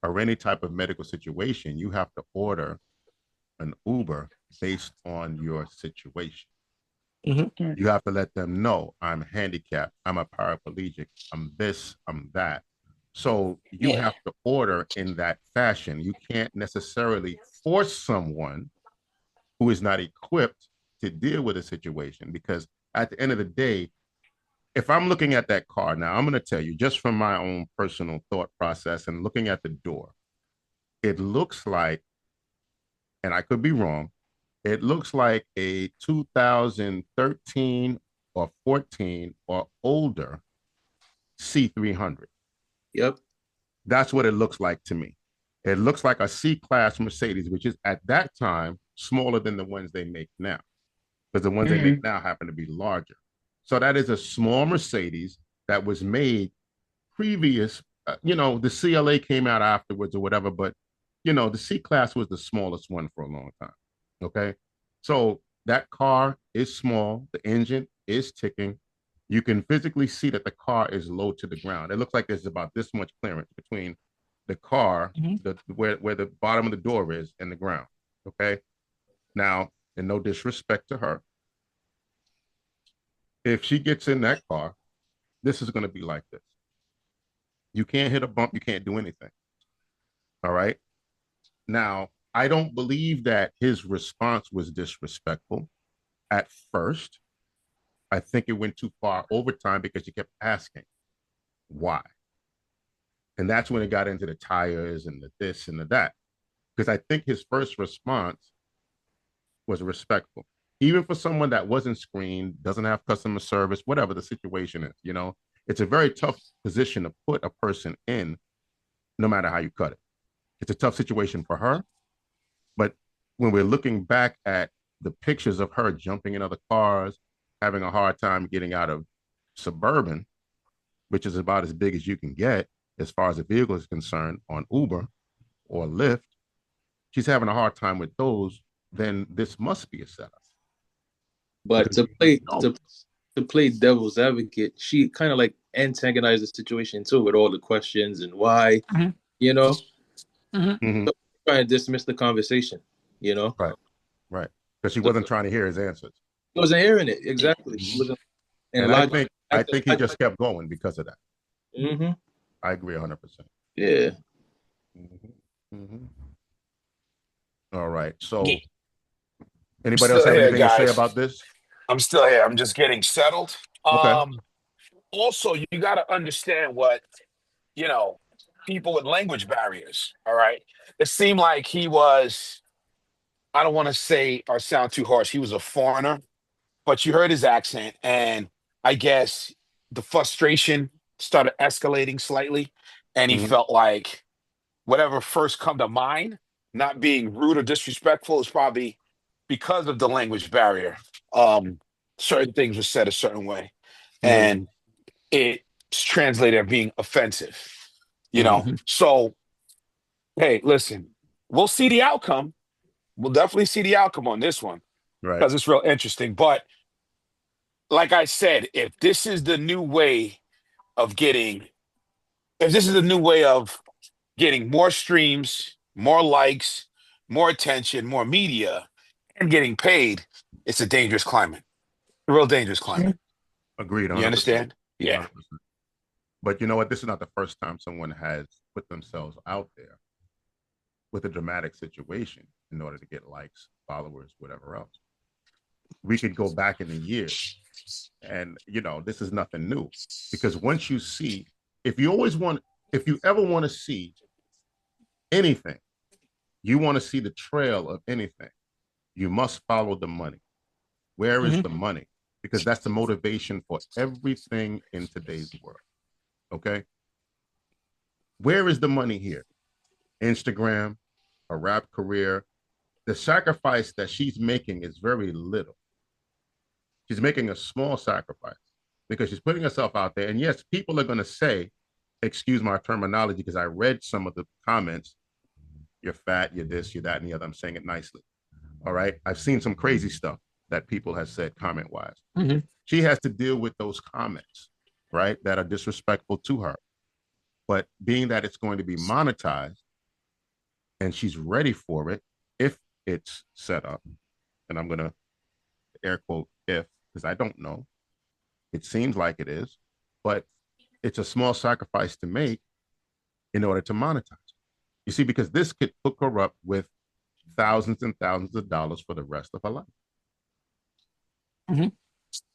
or any type of medical situation, you have to order an Uber based on your situation. Mhm. You have to let them know I'm handicapped, I'm a paraplegic, I'm this, I'm that. So you Yeah. have to order in that fashion. You can't necessarily force someone who is not equipped to deal with a situation because at the end of the day, if I'm looking at that car now, I'm going to tell you just from my own personal thought process and looking at the door, it looks like, and I could be wrong, it looks like a 2013 or 14 or older C300. Yep. That's what it looks like to me. It looks like a C-class Mercedes, which is at that time smaller than the ones they make now, because the ones they make now happen to be larger. So that is a small Mercedes that was made previous. The CLA came out afterwards or whatever, but the C-class was the smallest one for a long time. Okay, so that car is small. The engine is ticking. You can physically see that the car is low to the ground. It looks like there's about this much clearance between the car, where the bottom of the door is, and the ground. Okay, now, and no disrespect to her, if she gets in that car, this is going to be like this. You can't hit a bump. You can't do anything. All right. Now, I don't believe that his response was disrespectful at first. I think it went too far over time because she kept asking why. And that's when it got into the tires and the this and the that. Because I think his first response was respectful. Even for someone that wasn't screened, doesn't have customer service, whatever the situation is, it's a very tough position to put a person in, no matter how you cut it. It's a tough situation for her. But when we're looking back at the pictures of her jumping in other cars, having a hard time getting out of Suburban, which is about as big as you can get as far as the vehicle is concerned on Uber or Lyft, she's having a hard time with those, then this must be a setup. But to play devil's advocate, she kind of like antagonized the situation too with all the questions and why, you know, Mm-hmm. so trying to dismiss the conversation, Right. Because she wasn't trying to hear his answers. He wasn't hearing it exactly. He wasn't, and I think he just kept going because of that. Mm-hmm. I agree 100%. Yeah. All right. So, I'm anybody else still have here, anything to say guys. about this? I'm still here. I'm just getting settled. Okay. Also, you got to understand what, you know, people with language barriers, all right? It seemed like he was, I don't want to say or sound too harsh, he was a foreigner, but you heard his accent, and I guess the frustration started escalating slightly, and he Mm-hmm. felt like whatever first come to mind, not being rude or disrespectful, is probably because of the language barrier. Certain things were said a certain way, Mm-hmm. and it's translated as being offensive. Mm-hmm. So hey, listen, we'll see the outcome. We'll definitely see the outcome on this one Right. because it's real interesting. But like I said, of getting, if this is a new way of getting more streams, more likes, more attention, more media, and getting paid, it's a dangerous climate, a real dangerous climate. Agreed. You 100%. understand? Yeah. 100%. But you know what? This is not the first time someone has put themselves out there with a dramatic situation in order to get likes, followers, whatever else. We could go back in the years, and this is nothing new, because once you see, if you ever want to see anything, you want to see the trail of anything, you must follow the money. Where is the money? Because that's the motivation for everything in today's world. Okay. Where is the money here? Instagram, a rap career. The sacrifice that she's making is very little. She's making a small sacrifice because she's putting herself out there. And yes, people are going to say excuse my terminology because I read some of the comments. You're fat, you're this, you're that, and the other. I'm saying it nicely. All right. I've seen some crazy stuff that people have said comment wise. Mm-hmm. She has to deal with those comments, right, that are disrespectful to her. But being that it's going to be monetized and she's ready for it, if it's set up, and I'm going to air quote if, because I don't know. It seems like it is, but it's a small sacrifice to make in order to monetize. You see, because this could hook her up with thousands and thousands of dollars for the rest of her life. Mm-hmm.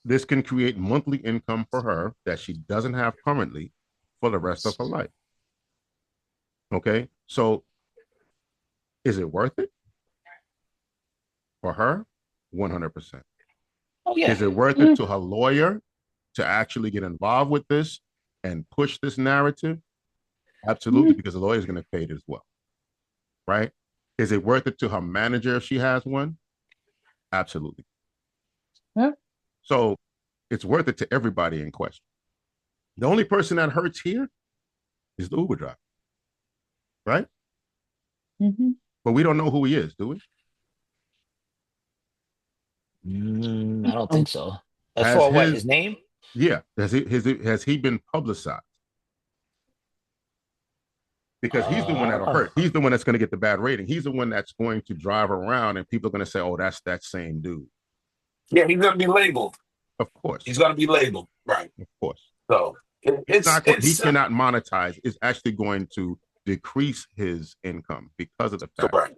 This can create monthly income for her that she doesn't have currently for the rest of her life. Okay, so is it worth it for her? 100%. Oh yeah. Is it worth it to her lawyer to actually get involved with this and push this narrative? Absolutely, because the lawyer is going to pay it as well, right? Is it worth it to her manager if she has one? Absolutely. Yeah. So it's worth it to everybody in question. The only person that hurts here is the Uber driver, right? Mm-hmm. But we don't know who he is, do we? I don't think so. As Has for what, his name? Yeah. Has he been publicized? Because he's the one that'll hurt. He's the one that's going to get the bad rating. He's the one that's going to drive around and people are going to say, oh, that's that same dude. Yeah, he's gonna be labeled. Of course. He's gonna be labeled, right? Of course. So He cannot monetize. It's actually going to decrease his income because of the fact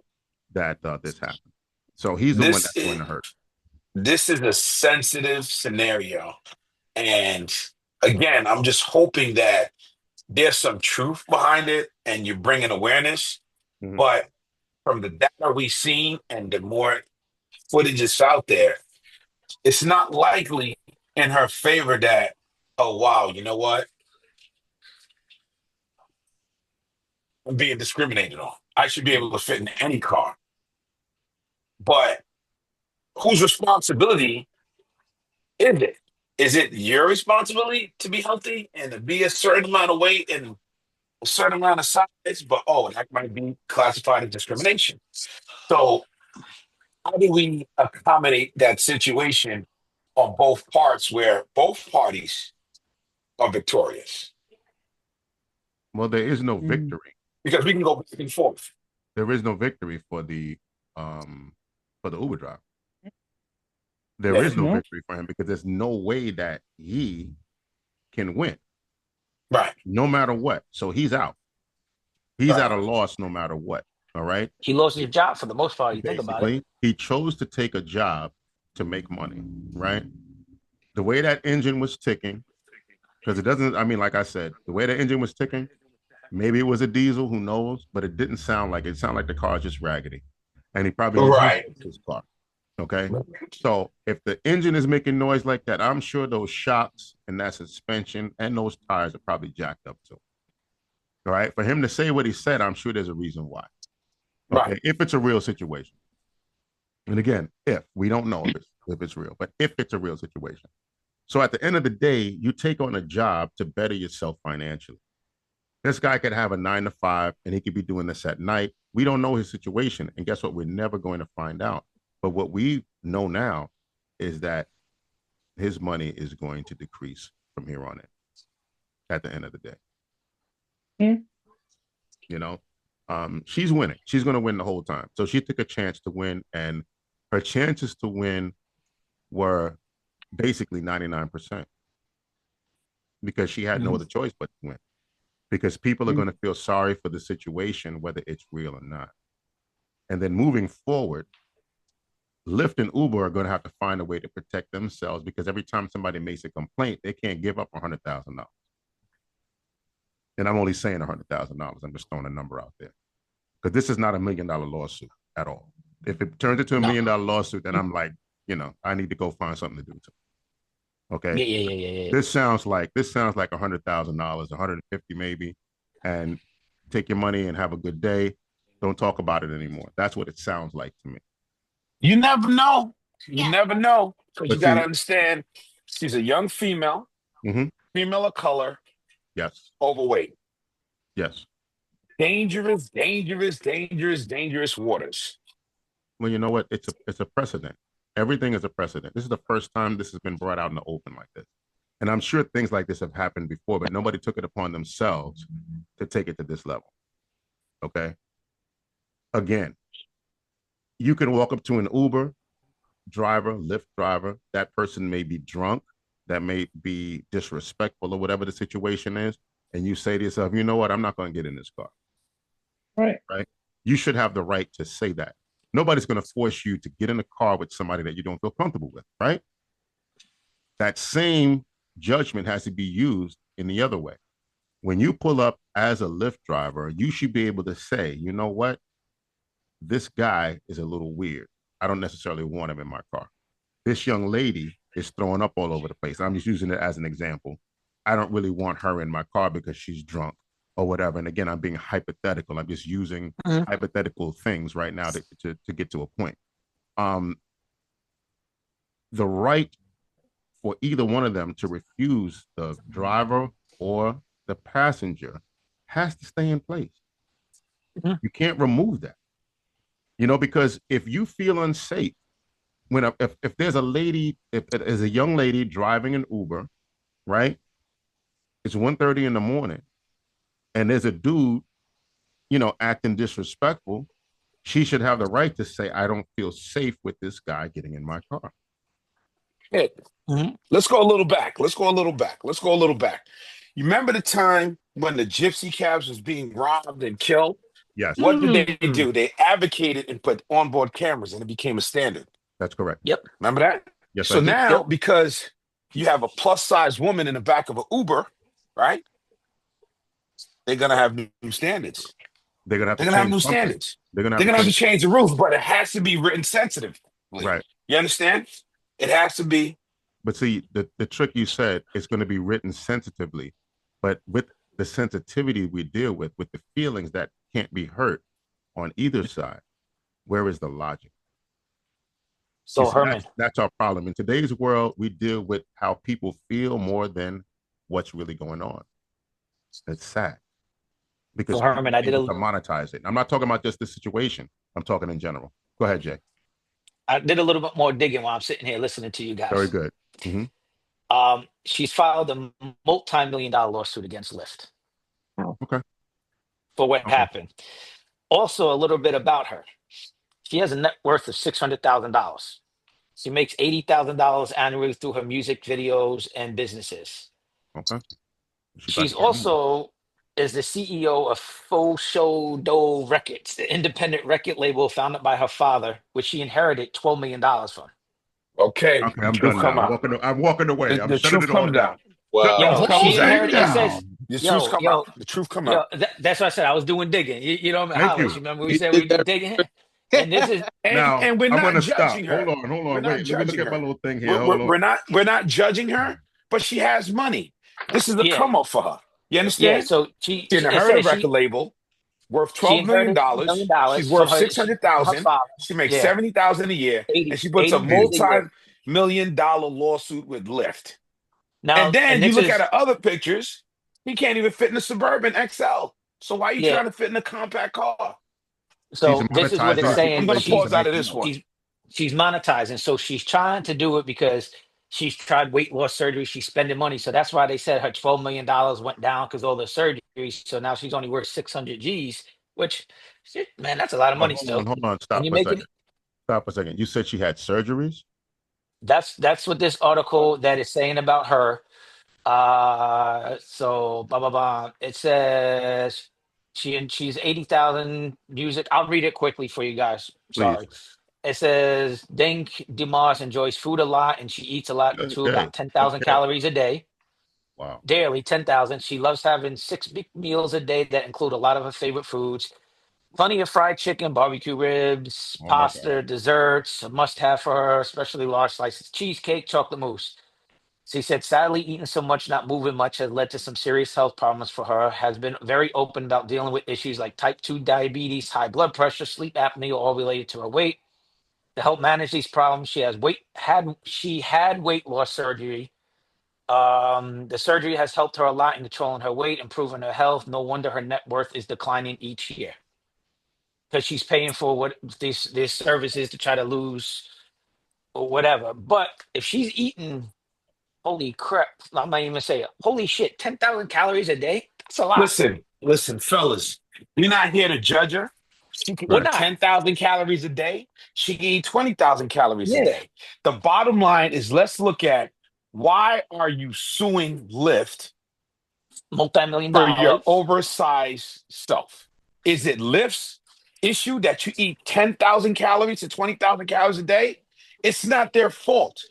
that this happened. So he's the one that's going to hurt. This is a sensitive scenario. And again, I'm just hoping that there's some truth behind it and you're bringing awareness. Mhm. But from the data we've seen and the more footage is out there, it's not likely in her favor that, oh, wow, you know what? I'm being discriminated on. I should be able to fit in any car. But whose responsibility is it? Is it your responsibility to be healthy and to be a certain amount of weight and a certain amount of size? But, oh, that might be classified as discrimination. So how do we accommodate that situation on both parts where both parties are victorious? Well, there is no victory. Because we can go back and forth. There is no victory for the Uber driver. There is no victory for him because there's no way that he can win. Right. No matter what. So he's out. He's at a loss no matter what. All right. He lost his job for the most part. You think about it. He chose to take a job to make money, right? The way that engine was ticking, because it doesn't, I mean, like I said, the way the engine was ticking, maybe it was a diesel, who knows, but it didn't sound like it. It sounded like the car is just raggedy. And he probably used his car. Okay. So if the engine is making noise like that, I'm sure those shocks and that suspension and those tires are probably jacked up too. All right. For him to say what he said, I'm sure there's a reason why. Okay. Right. If it's a real situation. And again, if we don't know if it's real, but if it's a real situation. So at the end of the day, you take on a job to better yourself financially. This guy could have a 9 to 5 and he could be doing this at night. We don't know his situation. And guess what? We're never going to find out. But what we know now is that his money is going to decrease from here on in at the end of the day. Yeah. You know, she's winning. She's going to win the whole time. So she took a chance to win, and her chances to win were basically 99% because she had no other choice but to win. Because people are going to feel sorry for the situation, whether it's real or not. And then moving forward, Lyft and Uber are going to have to find a way to protect themselves because every time somebody makes a complaint, they can't give up $100,000. And I'm only saying $100,000. I'm just throwing a number out there because this is not $1 million lawsuit at all. If it turns into $1 million lawsuit, then I'm like, you know, I need to go find something to do to. Okay. Yeah. This sounds like $100,000, $150 maybe, and take your money and have a good day. Don't talk about it anymore. That's what it sounds like to me. You never know. You never know. Because you got to understand, she's a young female, female of color, yes, overweight. Yes. Dangerous, dangerous, dangerous, dangerous waters. Well, you know what? It's a precedent. Everything is a precedent. This is the first time this has been brought out in the open like this. And I'm sure things like this have happened before, but nobody took it upon themselves to take it to this level. Okay. Again, you can walk up to an Uber driver, Lyft driver. That person may be drunk, that may be disrespectful or whatever the situation is. And you say to yourself, you know what? I'm not going to get in this car. Right. You should have the right to say that. Nobody's going to force you to get in a car with somebody that you don't feel comfortable with. Right. That same judgment has to be used in the other way. When you pull up as a Lyft driver, you should be able to say, you know what? This guy is a little weird. I don't necessarily want him in my car. This young lady is throwing up all over the place. I'm just using it as an example. I don't really want her in my car because she's drunk or whatever. And again, I'm being hypothetical. I'm just using hypothetical things right now to get to a point. The right for either one of them to refuse the driver or the passenger has to stay in place. You can't remove that. You know, because if you feel unsafe, if there's a lady, if there's a young lady driving an Uber, right? It's 1:30 in the morning, and there's a dude, you know, acting disrespectful. She should have the right to say, I don't feel safe with this guy getting in my car. Let's go a little back. Let's go a little back. Let's go a little back. You remember the time when the gypsy cabs was being robbed and killed? Yes. What did they do? They advocated and put onboard cameras, and it became a standard. That's correct. Yep. Remember that? Yes. So now, because you have a plus size woman in the back of an Uber, right? They're gonna have new standards. They're gonna have They're to gonna have change new something. standards. They're gonna They're gonna have to change. change the rules, but it has to be written sensitively. Right. You understand? It has to be. But see, the trick you said is going to be written sensitively, but with the sensitivity we deal with the feelings that can't be hurt on either side, where is the logic? So See, Herman, that's our problem. In today's world, we deal with how people feel more than what's really going on. It's sad because So, Herman, I did people can monetize it. I'm not talking about just this situation. I'm talking in general. Go ahead, Jay. a little bit more digging while I'm sitting here listening to you guys. Very good. She's filed a multi-million-dollar lawsuit against Lyft. Okay. For what happened. Also, a little bit about her. She has a net worth of $600,000. She makes $80,000 annually through her music videos and businesses. Okay. She's also is the CEO of Faux Show Doe Records, the independent record label founded by her father, which she inherited $12 million from. Okay, I'm done now. I'm walking away. I'm the shutting truth it all comes down. out. Wow. Yo, Hold she on, inherited. It down. says, The truth come out. The truth come out. That's what I said. I was doing digging. You know, Thank Hollis, you. remember we said we do digging? And this is Now, and we're I'm not gonna stop. judging her. Hold on. We're not Wait, let me look judging at my her. little thing here. Hold on. We're not judging her, but she has money. This is a Yeah. come up for her. You understand? Yeah. So she inherited a record label worth $12 million. She's worth $600,000. She makes $70,000 a year, and she puts a multi-million-dollar lawsuit with Lyft. Now, and then you look at her other pictures. He can't even fit in a Suburban XL. So why are you trying to fit in a compact car? So this is what it's saying. I'm going to pause out of this one. She's monetizing. So she's trying to do it because she's tried weight loss surgery. She's spending money. So that's why they said her $12 million went down because all the surgeries. So now she's only worth 600 G's, which, shit, man, that's a lot of money still. Hold on. Stop for a second. Stop for a second. You said she had surgeries? That's what this article that is saying about her. So blah blah blah. It says she's 80,000 music. I'll read it quickly for you guys. Sorry. Please. It says Dank Demoss enjoys food a lot and she eats a lot too, about 10,000 calories a day. Wow. Daily, 10,000. She loves having 6 big meals a day that include a lot of her favorite foods. Plenty of fried chicken, barbecue ribs, pasta, desserts, a must-have for her, especially large slices of cheesecake, chocolate mousse. She said, sadly, eating so much, not moving much has led to some serious health problems for her. Has been very open about dealing with issues like type 2 diabetes, high blood pressure, sleep apnea, all related to her weight. To help manage these problems, she had weight loss surgery The surgery has helped her a lot in controlling her weight, improving her health. No wonder her net worth is declining each year because she's paying for what this services to try to lose or whatever. But if she's eating, holy crap, I'm not even say it. Holy shit, 10,000 calories a day. That's a lot. Listen, fellas. You're not here to judge her. She can We're Right. eat not. 10,000 calories a day. She can eat 20,000 calories a Yeah, day. The bottom line is let's look at why are you suing Lyft multi-million for your dollars. oversized stuff? Is it Lyft's issue that you eat 10,000 calories to 20,000 calories a day? It's not their fault.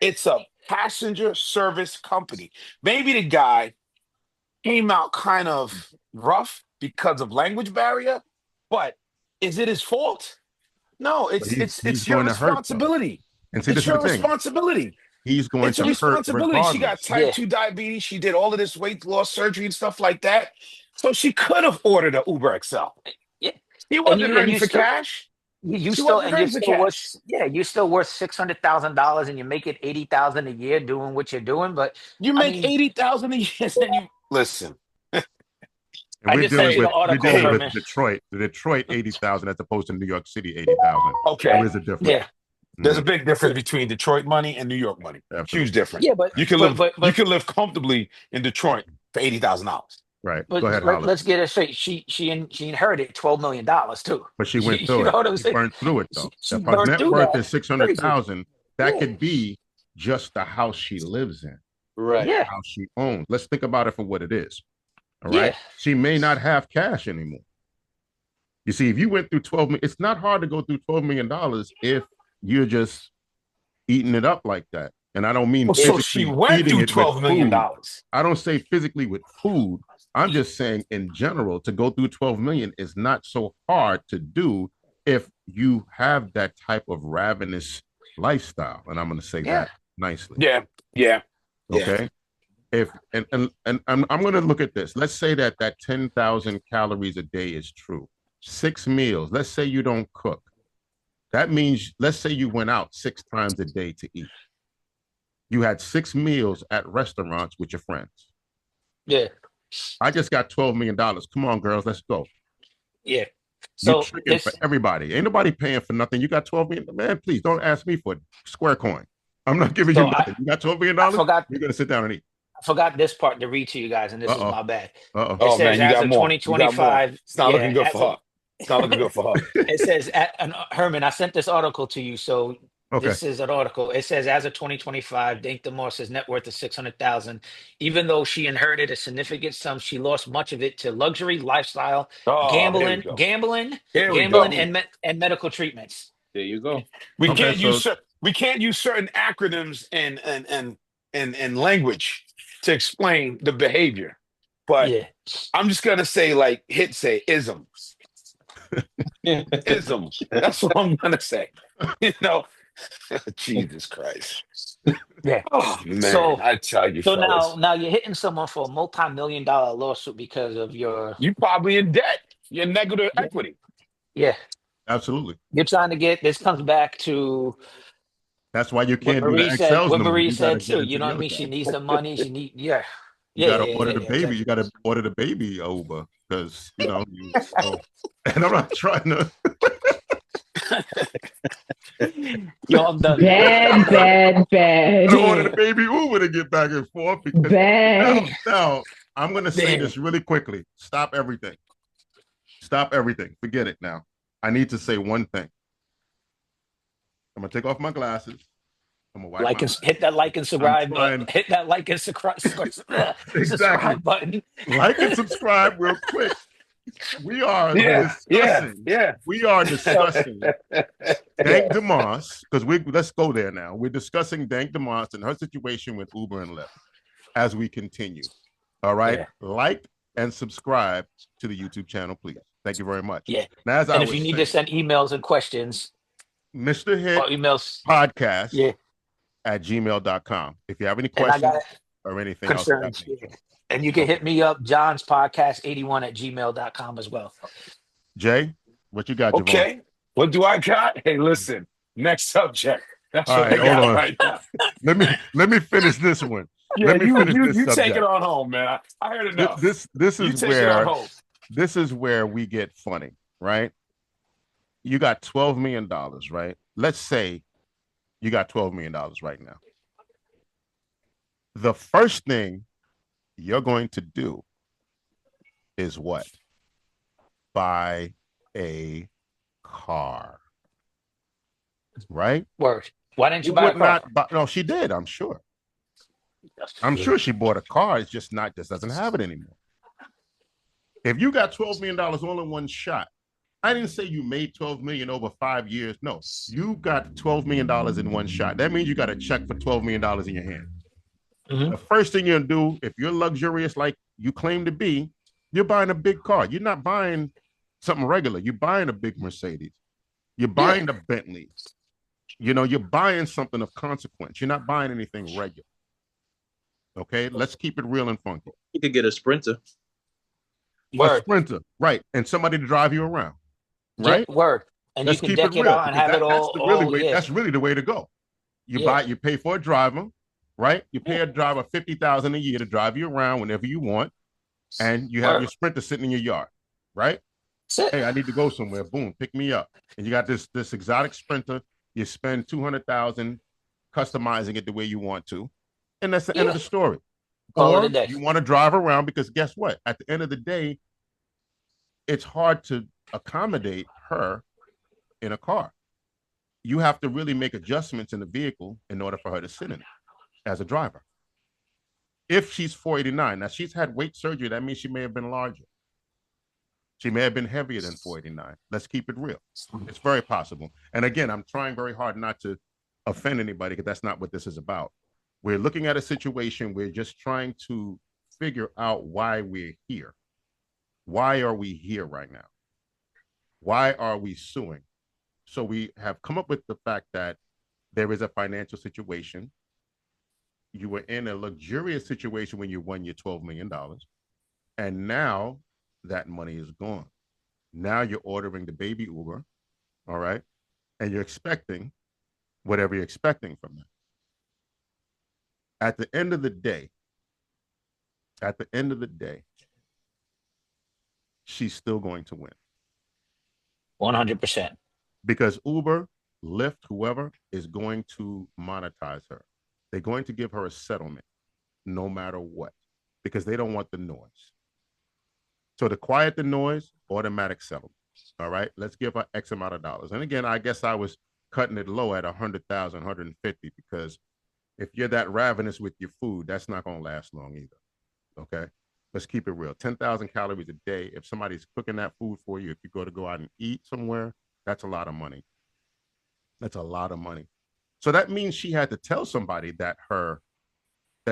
It's a passenger service company. Maybe the guy came out kind of rough because of language barrier, but is it his fault? No, But it's he's it's he's it's your going to hurt though. responsibility. And see, It's this is your the thing. responsibility. He's going It's a to hurt responsibility. She got regardless. type Yeah, 2 diabetes. She did all of this weight loss surgery and stuff like that. So she could have ordered an Uber XL. yeah. She And wasn't you ready for still cash. you She still wasn't and you're ready for still cash. worth you're still worth $600,000 and you make it 80,000 a year doing what you're doing. But You I make mean, 80,000 a year, and you listen. And I we're just sent dealing you the with we're article, dealing with Herman. Detroit. The Detroit 80,000 as opposed to New York City 80,000. There Okay. is a difference. Yeah, There's a Mhm. big difference yeah, between Detroit money and New York money. Huge Absolutely. difference. yeah. But You can but live but you but can live comfortably in Detroit for $80,000. Right. but Go ahead, Hollis. let's get it straight. She inherited $12 million too. But she went You through know it. what I'm She saying? burned through it though. She If her burned net through worth that. is Crazy. 600,000, that Yeah, could be just the house she lives in, Right. yeah, house she owns. Let's think about it for what it is. All right. yeah, She may not have cash anymore. You see, if you went through 12 million, it's not hard to go through $12 million if you're just eating it up like that. And I don't mean Well, so yeah, she physically went eating through it with $12 million. food. I don't say physically with food. I'm just saying in general, to go through 12 million is not so hard to do if you have that type of ravenous lifestyle. And I'm going to say yeah, that nicely. Yeah, yeah, yeah. Okay. If and I'm going to look at this. Let's say that 10,000 calories a day is true. 6 meals. Let's say you don't cook. That means, let's say you went out 6 times a day to eat. You had 6 meals at restaurants with your friends. yeah, I just got $12 million. Come on, girls, let's go. yeah. You So tricking for this everybody. Ain't nobody paying for nothing. You got 12 million. Man, please don't ask me for a square coin. I'm not giving you so nothing. You got $12 million. I forgot You're gonna sit down and eat. I forgot this part to read to you guys, and this is Uh my bad. oh. It Oh man, says you as got of more. You got more. 2025, It's not looking yeah, good as for of her. It's not looking good for her. it says and Herman, I sent this article to you, so Okay. this is an article. It says as of 2025, Dank Demoss' net worth is 600,000. Even though she inherited a significant sum, she lost much of it to luxury, lifestyle, Oh, here we gambling, go. gambling, Here we gambling, go. and medical treatments. There you go. We Okay. can't use So we can't use certain acronyms and language to explain the behavior. But Yeah. I'm just gonna say like hit say isms. Isms. That's what I'm gonna say. You know, Jesus Christ. Yeah. Oh man, So I tell you, so now fellas, now you're hitting someone for a multi-million dollar lawsuit because of you probably in debt. You're negative yeah, equity. yeah. absolutely. You're trying to get this comes back to That's why you what can't do the Marie said, Excels what no more. Marie You got to said get too. into You know the what I other mean? She side. needs some money. She need yeah. You Yeah, got to yeah, order yeah, the yeah. baby. You got to order the baby Uber because you. So, and I'm not trying to. Yo, I'm done. Bad, bad, I don't order the bad, baby Uber to get back and forth because bad. now I'm going to say Damn. this really quickly. Stop everything. Stop everything. Forget it now. I need to say one thing. I'm going to take off my glasses. I'm going to wipe Like my and eyes. hit that like and I'm subscribe. trying. Hit that like and subscribe, Exactly. subscribe button. Like and subscribe real quick. We are Yeah, discussing. yeah. We are discussing Dank Demoss because let's go there now. We're discussing Dank Demoss and her situation with Uber and Lyft as we continue. All right. Yeah. Like and subscribe to the YouTube channel, please. Thank you very much. Yeah. Now, as And I if you was need to saying, send emails and questions Mr. Hit or emails, podcast yeah. at gmail.com. If you have any And I got questions or anything else, of that concerns. nature. Yeah. And you can hit me up, John's podcast 81 at gmail.com as well. Jay, what you got, Javon? Okay. What do I got? Hey, listen. Next subject. That's All what right, I hold got on. right now. Let me finish this one. Yeah, let me finish you this you take it subject. on home, man. I heard enough. This You is take it on where home. we get funny, right? You got $12 million, right? Let's say you got $12 million right now. The first thing you're going to do is what? Buy a car, right? Word. Why didn't You you buy a would car? not buy, no, she did, I'm sure. I'm sure she bought a car. It's just doesn't have it anymore. If you got $12 million all in one shot, I didn't say you made 12 million over 5 years. No, you got $12 million in one shot. That means you got a check for $12 million in your hand. Mhm. The first thing you're gonna do, if you're luxurious like you claim to be, you're buying a big car. You're not buying something regular. You're buying a big Mercedes. You're buying the Bentley. You know, you're buying something of consequence. You're not buying anything regular. Okay, let's keep it real and funky. You could get a Sprinter. A Word. Sprinter, right? And somebody to drive you around, Yeah, right? word. And you Let's can keep it deck it real out and because have it that's all, the really way. yeah. That's really the way to go. You Yeah. you pay for a driver, right? You pay a driver $50,000 a year to drive you around whenever you want, and you have Word. your Sprinter sitting in your yard, right? That's it. Hey, I need to go somewhere. Boom, pick me up. And you got this exotic Sprinter. You spend $200,000 customizing it the way you want to, and that's the end of the story. Call it a Or day. you want to drive around because guess what? At the end of the day, it's hard to accommodate her in a car. You have to really make adjustments in the vehicle in order for her to sit in it as a driver. If she's 489, now she's had weight surgery, that means she may have been larger. She may have been heavier than 489. Let's keep it real. It's very possible. And again, I'm trying very hard not to offend anybody because that's not what this is about. We're looking at a situation, we're just trying to figure out why we're here. Why are we here right now? Why are we suing? So we have come up with the fact that there is a financial situation. You were in a luxurious situation when you won your $12 million. And now that money is gone. Now you're ordering the baby Uber, all right? And you're expecting whatever you're expecting from them. At the end of the day, she's still going to win. 100%. Because Uber, Lyft, whoever is going to monetize her. They're going to give her a settlement no matter what because they don't want the noise. So to quiet the noise, automatic settlement. All right, let's give her X amount of dollars. And again, I guess I was cutting it low at 100,000, 150 because if you're that ravenous with your food, that's not going to last long either. Okay, let's keep it real. 10,000 calories a day. If somebody's cooking that food for you, if you go out and eat somewhere, that's a lot of money. That's a lot of money. So that means she had to tell somebody that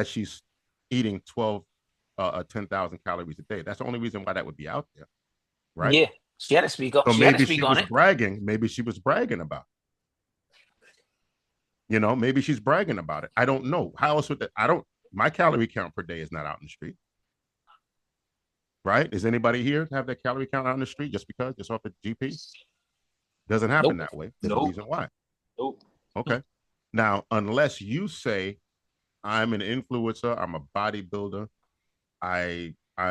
she's eating 10,000 calories a day. That's the only reason why that would be out there, right? Yeah. She had to speak up. So She had to maybe speak she on was it. bragging. Maybe she was bragging about it. You know, maybe she's bragging about it. I don't know. How else would that? My calorie count per day is not out in the street. Right? Is anybody here have their calorie count out in the street just off the GP? Doesn't happen that way. There's a reason why. Nope. Okay. Now, unless you say, I'm an influencer, I'm a bodybuilder,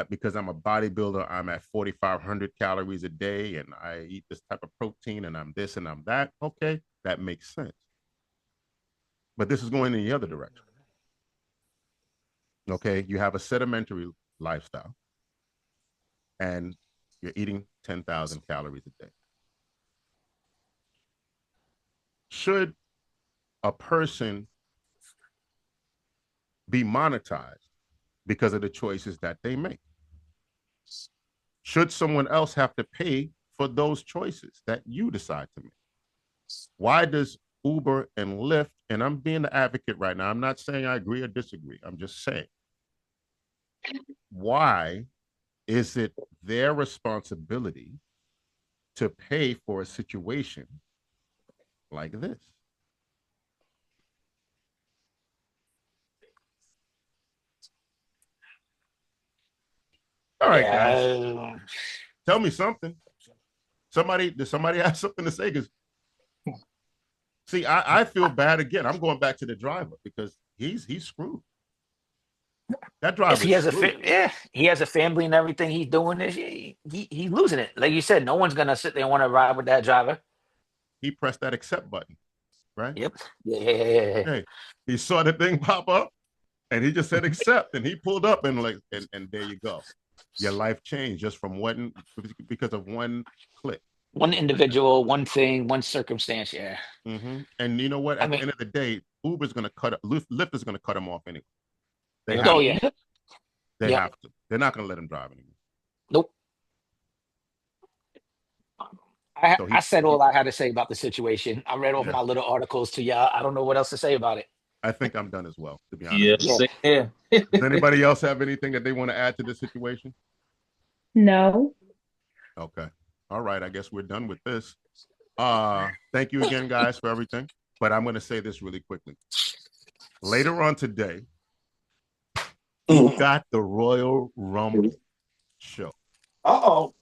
because I'm a bodybuilder, I'm at 4,500 calories a day and I eat this type of protein and I'm this and I'm that. Okay, that makes sense. But this is going in the other direction. Okay, you have a sedimentary lifestyle and you're eating 10,000 calories a day. Should a person be monetized because of the choices that they make? Should someone else have to pay for those choices that you decide to make? Why does Uber and Lyft, and I'm being the advocate right now, I'm not saying I agree or disagree, I'm just saying, why is it their responsibility to pay for a situation like this? All right, guys. Tell me something. Does somebody have something to say? Because see, I feel bad again. I'm going back to the driver because he's screwed. That If driver he is has a screwed. he has a family and everything. He's doing this. He's losing it. Like you said, no one's gonna sit there and want to ride with that driver. He pressed that accept button, right? Yep. Yeah. Hey, he saw the thing pop up and he just said accept, and he pulled up and like, and there you go. Your life changed just from one, because of one click. One individual, one thing, one circumstance. Yeah. And you know what? I At the mean, end of the day, Uber's going to Lyft is going to cut him off anyway. They oh have to. yeah. They Yep. have to. They're not going to let him drive anymore. Nope. So I said all I had to say about the situation. I read off yeah, my little articles to y'all. I don't know what else to say about it. I think I'm done as well, to be honest. Yes, Yeah. yeah. Does anybody else have anything that they want to add to this situation? No. Okay. All right. I guess we're done with this. Thank you again, guys, for everything. But I'm going to say this really quickly. Later on today, we got the Royal Rumble show. Uh-oh.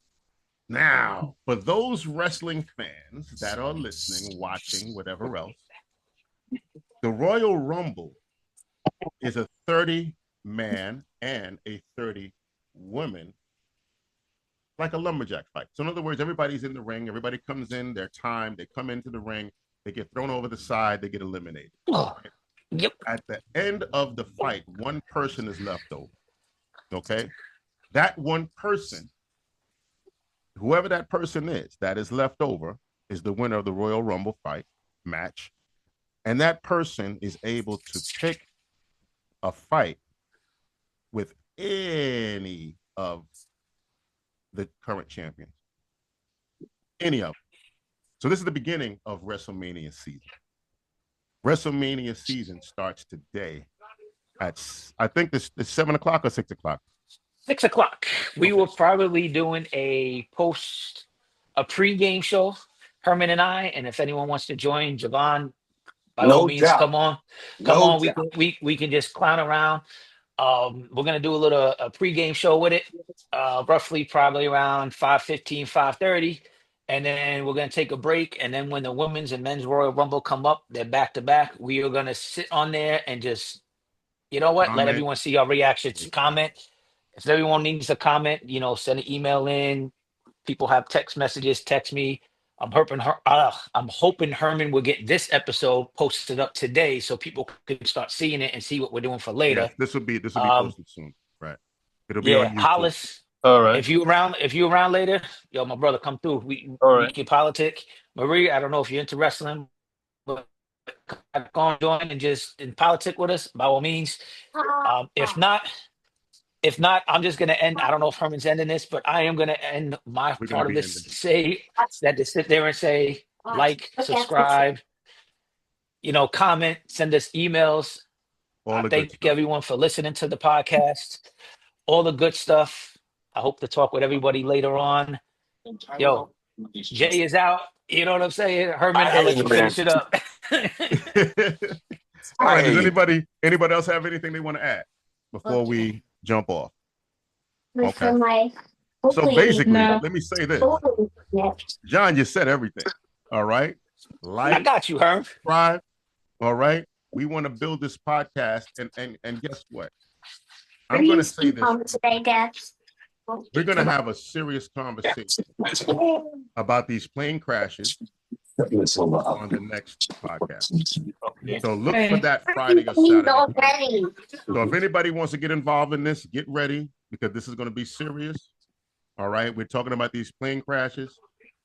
Now, for those wrestling fans that are listening, watching, whatever else, the Royal Rumble is a 30-man and a 30-woman, like a lumberjack fight. So in other words, everybody's in the ring. Everybody comes in, their time. They come into the ring. They get thrown over the side. They get eliminated. Oh, yep. At the end of the fight, one person is left over. Okay? That one person, whoever that person is that is left over, is the winner of the Royal Rumble fight match. And that person is able to pick a fight with any of the current champions. Any of them. So this is the beginning of WrestleMania season. WrestleMania season starts today at, I think it's 7 o'clock or 6 o'clock. 6 o'clock. We Okay. were probably doing a pregame show, Herman and I. And if anyone wants to join, Javon, by all No means, doubt. come on. Come No on. doubt. We can just clown around. We're gonna do a pregame show with it, roughly probably around 5:15, 5:30. And then we're gonna take a break. And then when the women's and men's Royal Rumble come up, they're back to back. We are gonna sit on there and just, you know what, let Comment. everyone see our reactions, comment. If everyone needs a comment, send an email in. People have text messages, text me. I'm hoping Herman will get this episode posted up today so people can start seeing it and see what we're doing for later. Yes, this will be Um, posted soon. Right. It'll be on yeah, YouTube. Hollis, All right. if you around later, yo, my brother, come through. We can politic. Marie, I don't know if you're into wrestling, but go on, join and just in politic with us by all means. If not, I'm just gonna end. I don't know if Herman's ending this, but I am gonna end my We're part gonna of be this. ending it. Say that to sit there and say like, subscribe, comment, send us emails. All I the good thank stuff. everyone for listening to the podcast. All the good stuff. I hope to talk with everybody later on. Yo, Jay is out. You know what I'm saying? Herman, I I'll hear let you, you man. finish it up. All right. Does Hey. anybody else have anything they want to add before we jump off? Okay. So basically, No. let me say this. John, you said everything. All right. I Like, got you, Herm. subscribe. All right. We want to build this podcast. And guess what? I'm going to say this. We're going to have a serious conversation about these plane crashes on the next podcast. So look for that Friday or Saturday. So if anybody wants to get involved in this, get ready, because this is going to be serious. All right. We're talking about these plane crashes,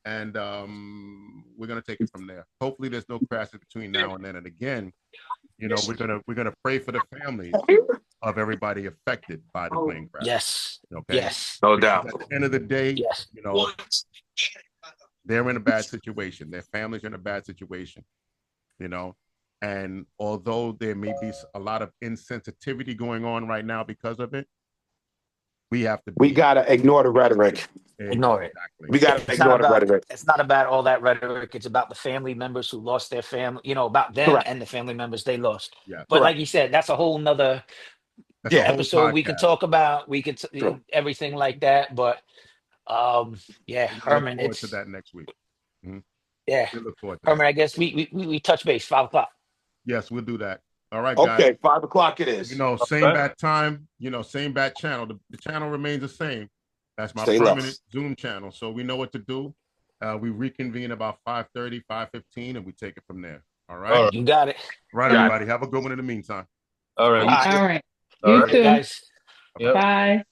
and we're going to take it from there. Hopefully there's no crashes between now and then. And again, we're gonna pray for the families of everybody affected by the plane crash. Yes. Okay. Yes. No Because doubt. at the end of the day, Yes. they're in a bad situation. Their families are in a bad situation. And although there may be a lot of insensitivity going on right now because of it, we have to. We gotta ignore the rhetoric. Ignore it. Exactly. We gotta It's ignore not the rhetoric. It's not about all that rhetoric. It's about the family members who lost their family, about them Correct. and the family members they lost. Yeah. But Correct. like you said, that's a whole nother That's a whole episode we can podcast. talk about. We could Sure. everything like that. But yeah, We Herman, look forward it's to that next week. yeah, We look forward to Herman. that. I guess we touch base 5 o'clock. Yes, we'll do that. All right, guys. Okay, 5 o'clock it is. You know, same Okay. bat time, you know, same bat channel. The channel remains the same. That's my Stay permanent left. Zoom channel. So we know what to do. We reconvene about 5:30, 5:15, and we take it from there. All right. All right. You got it. Right, Got it. everybody. Have a good one in the meantime. All right. All right. All right. All You right, too. Guys. Yep. Bye.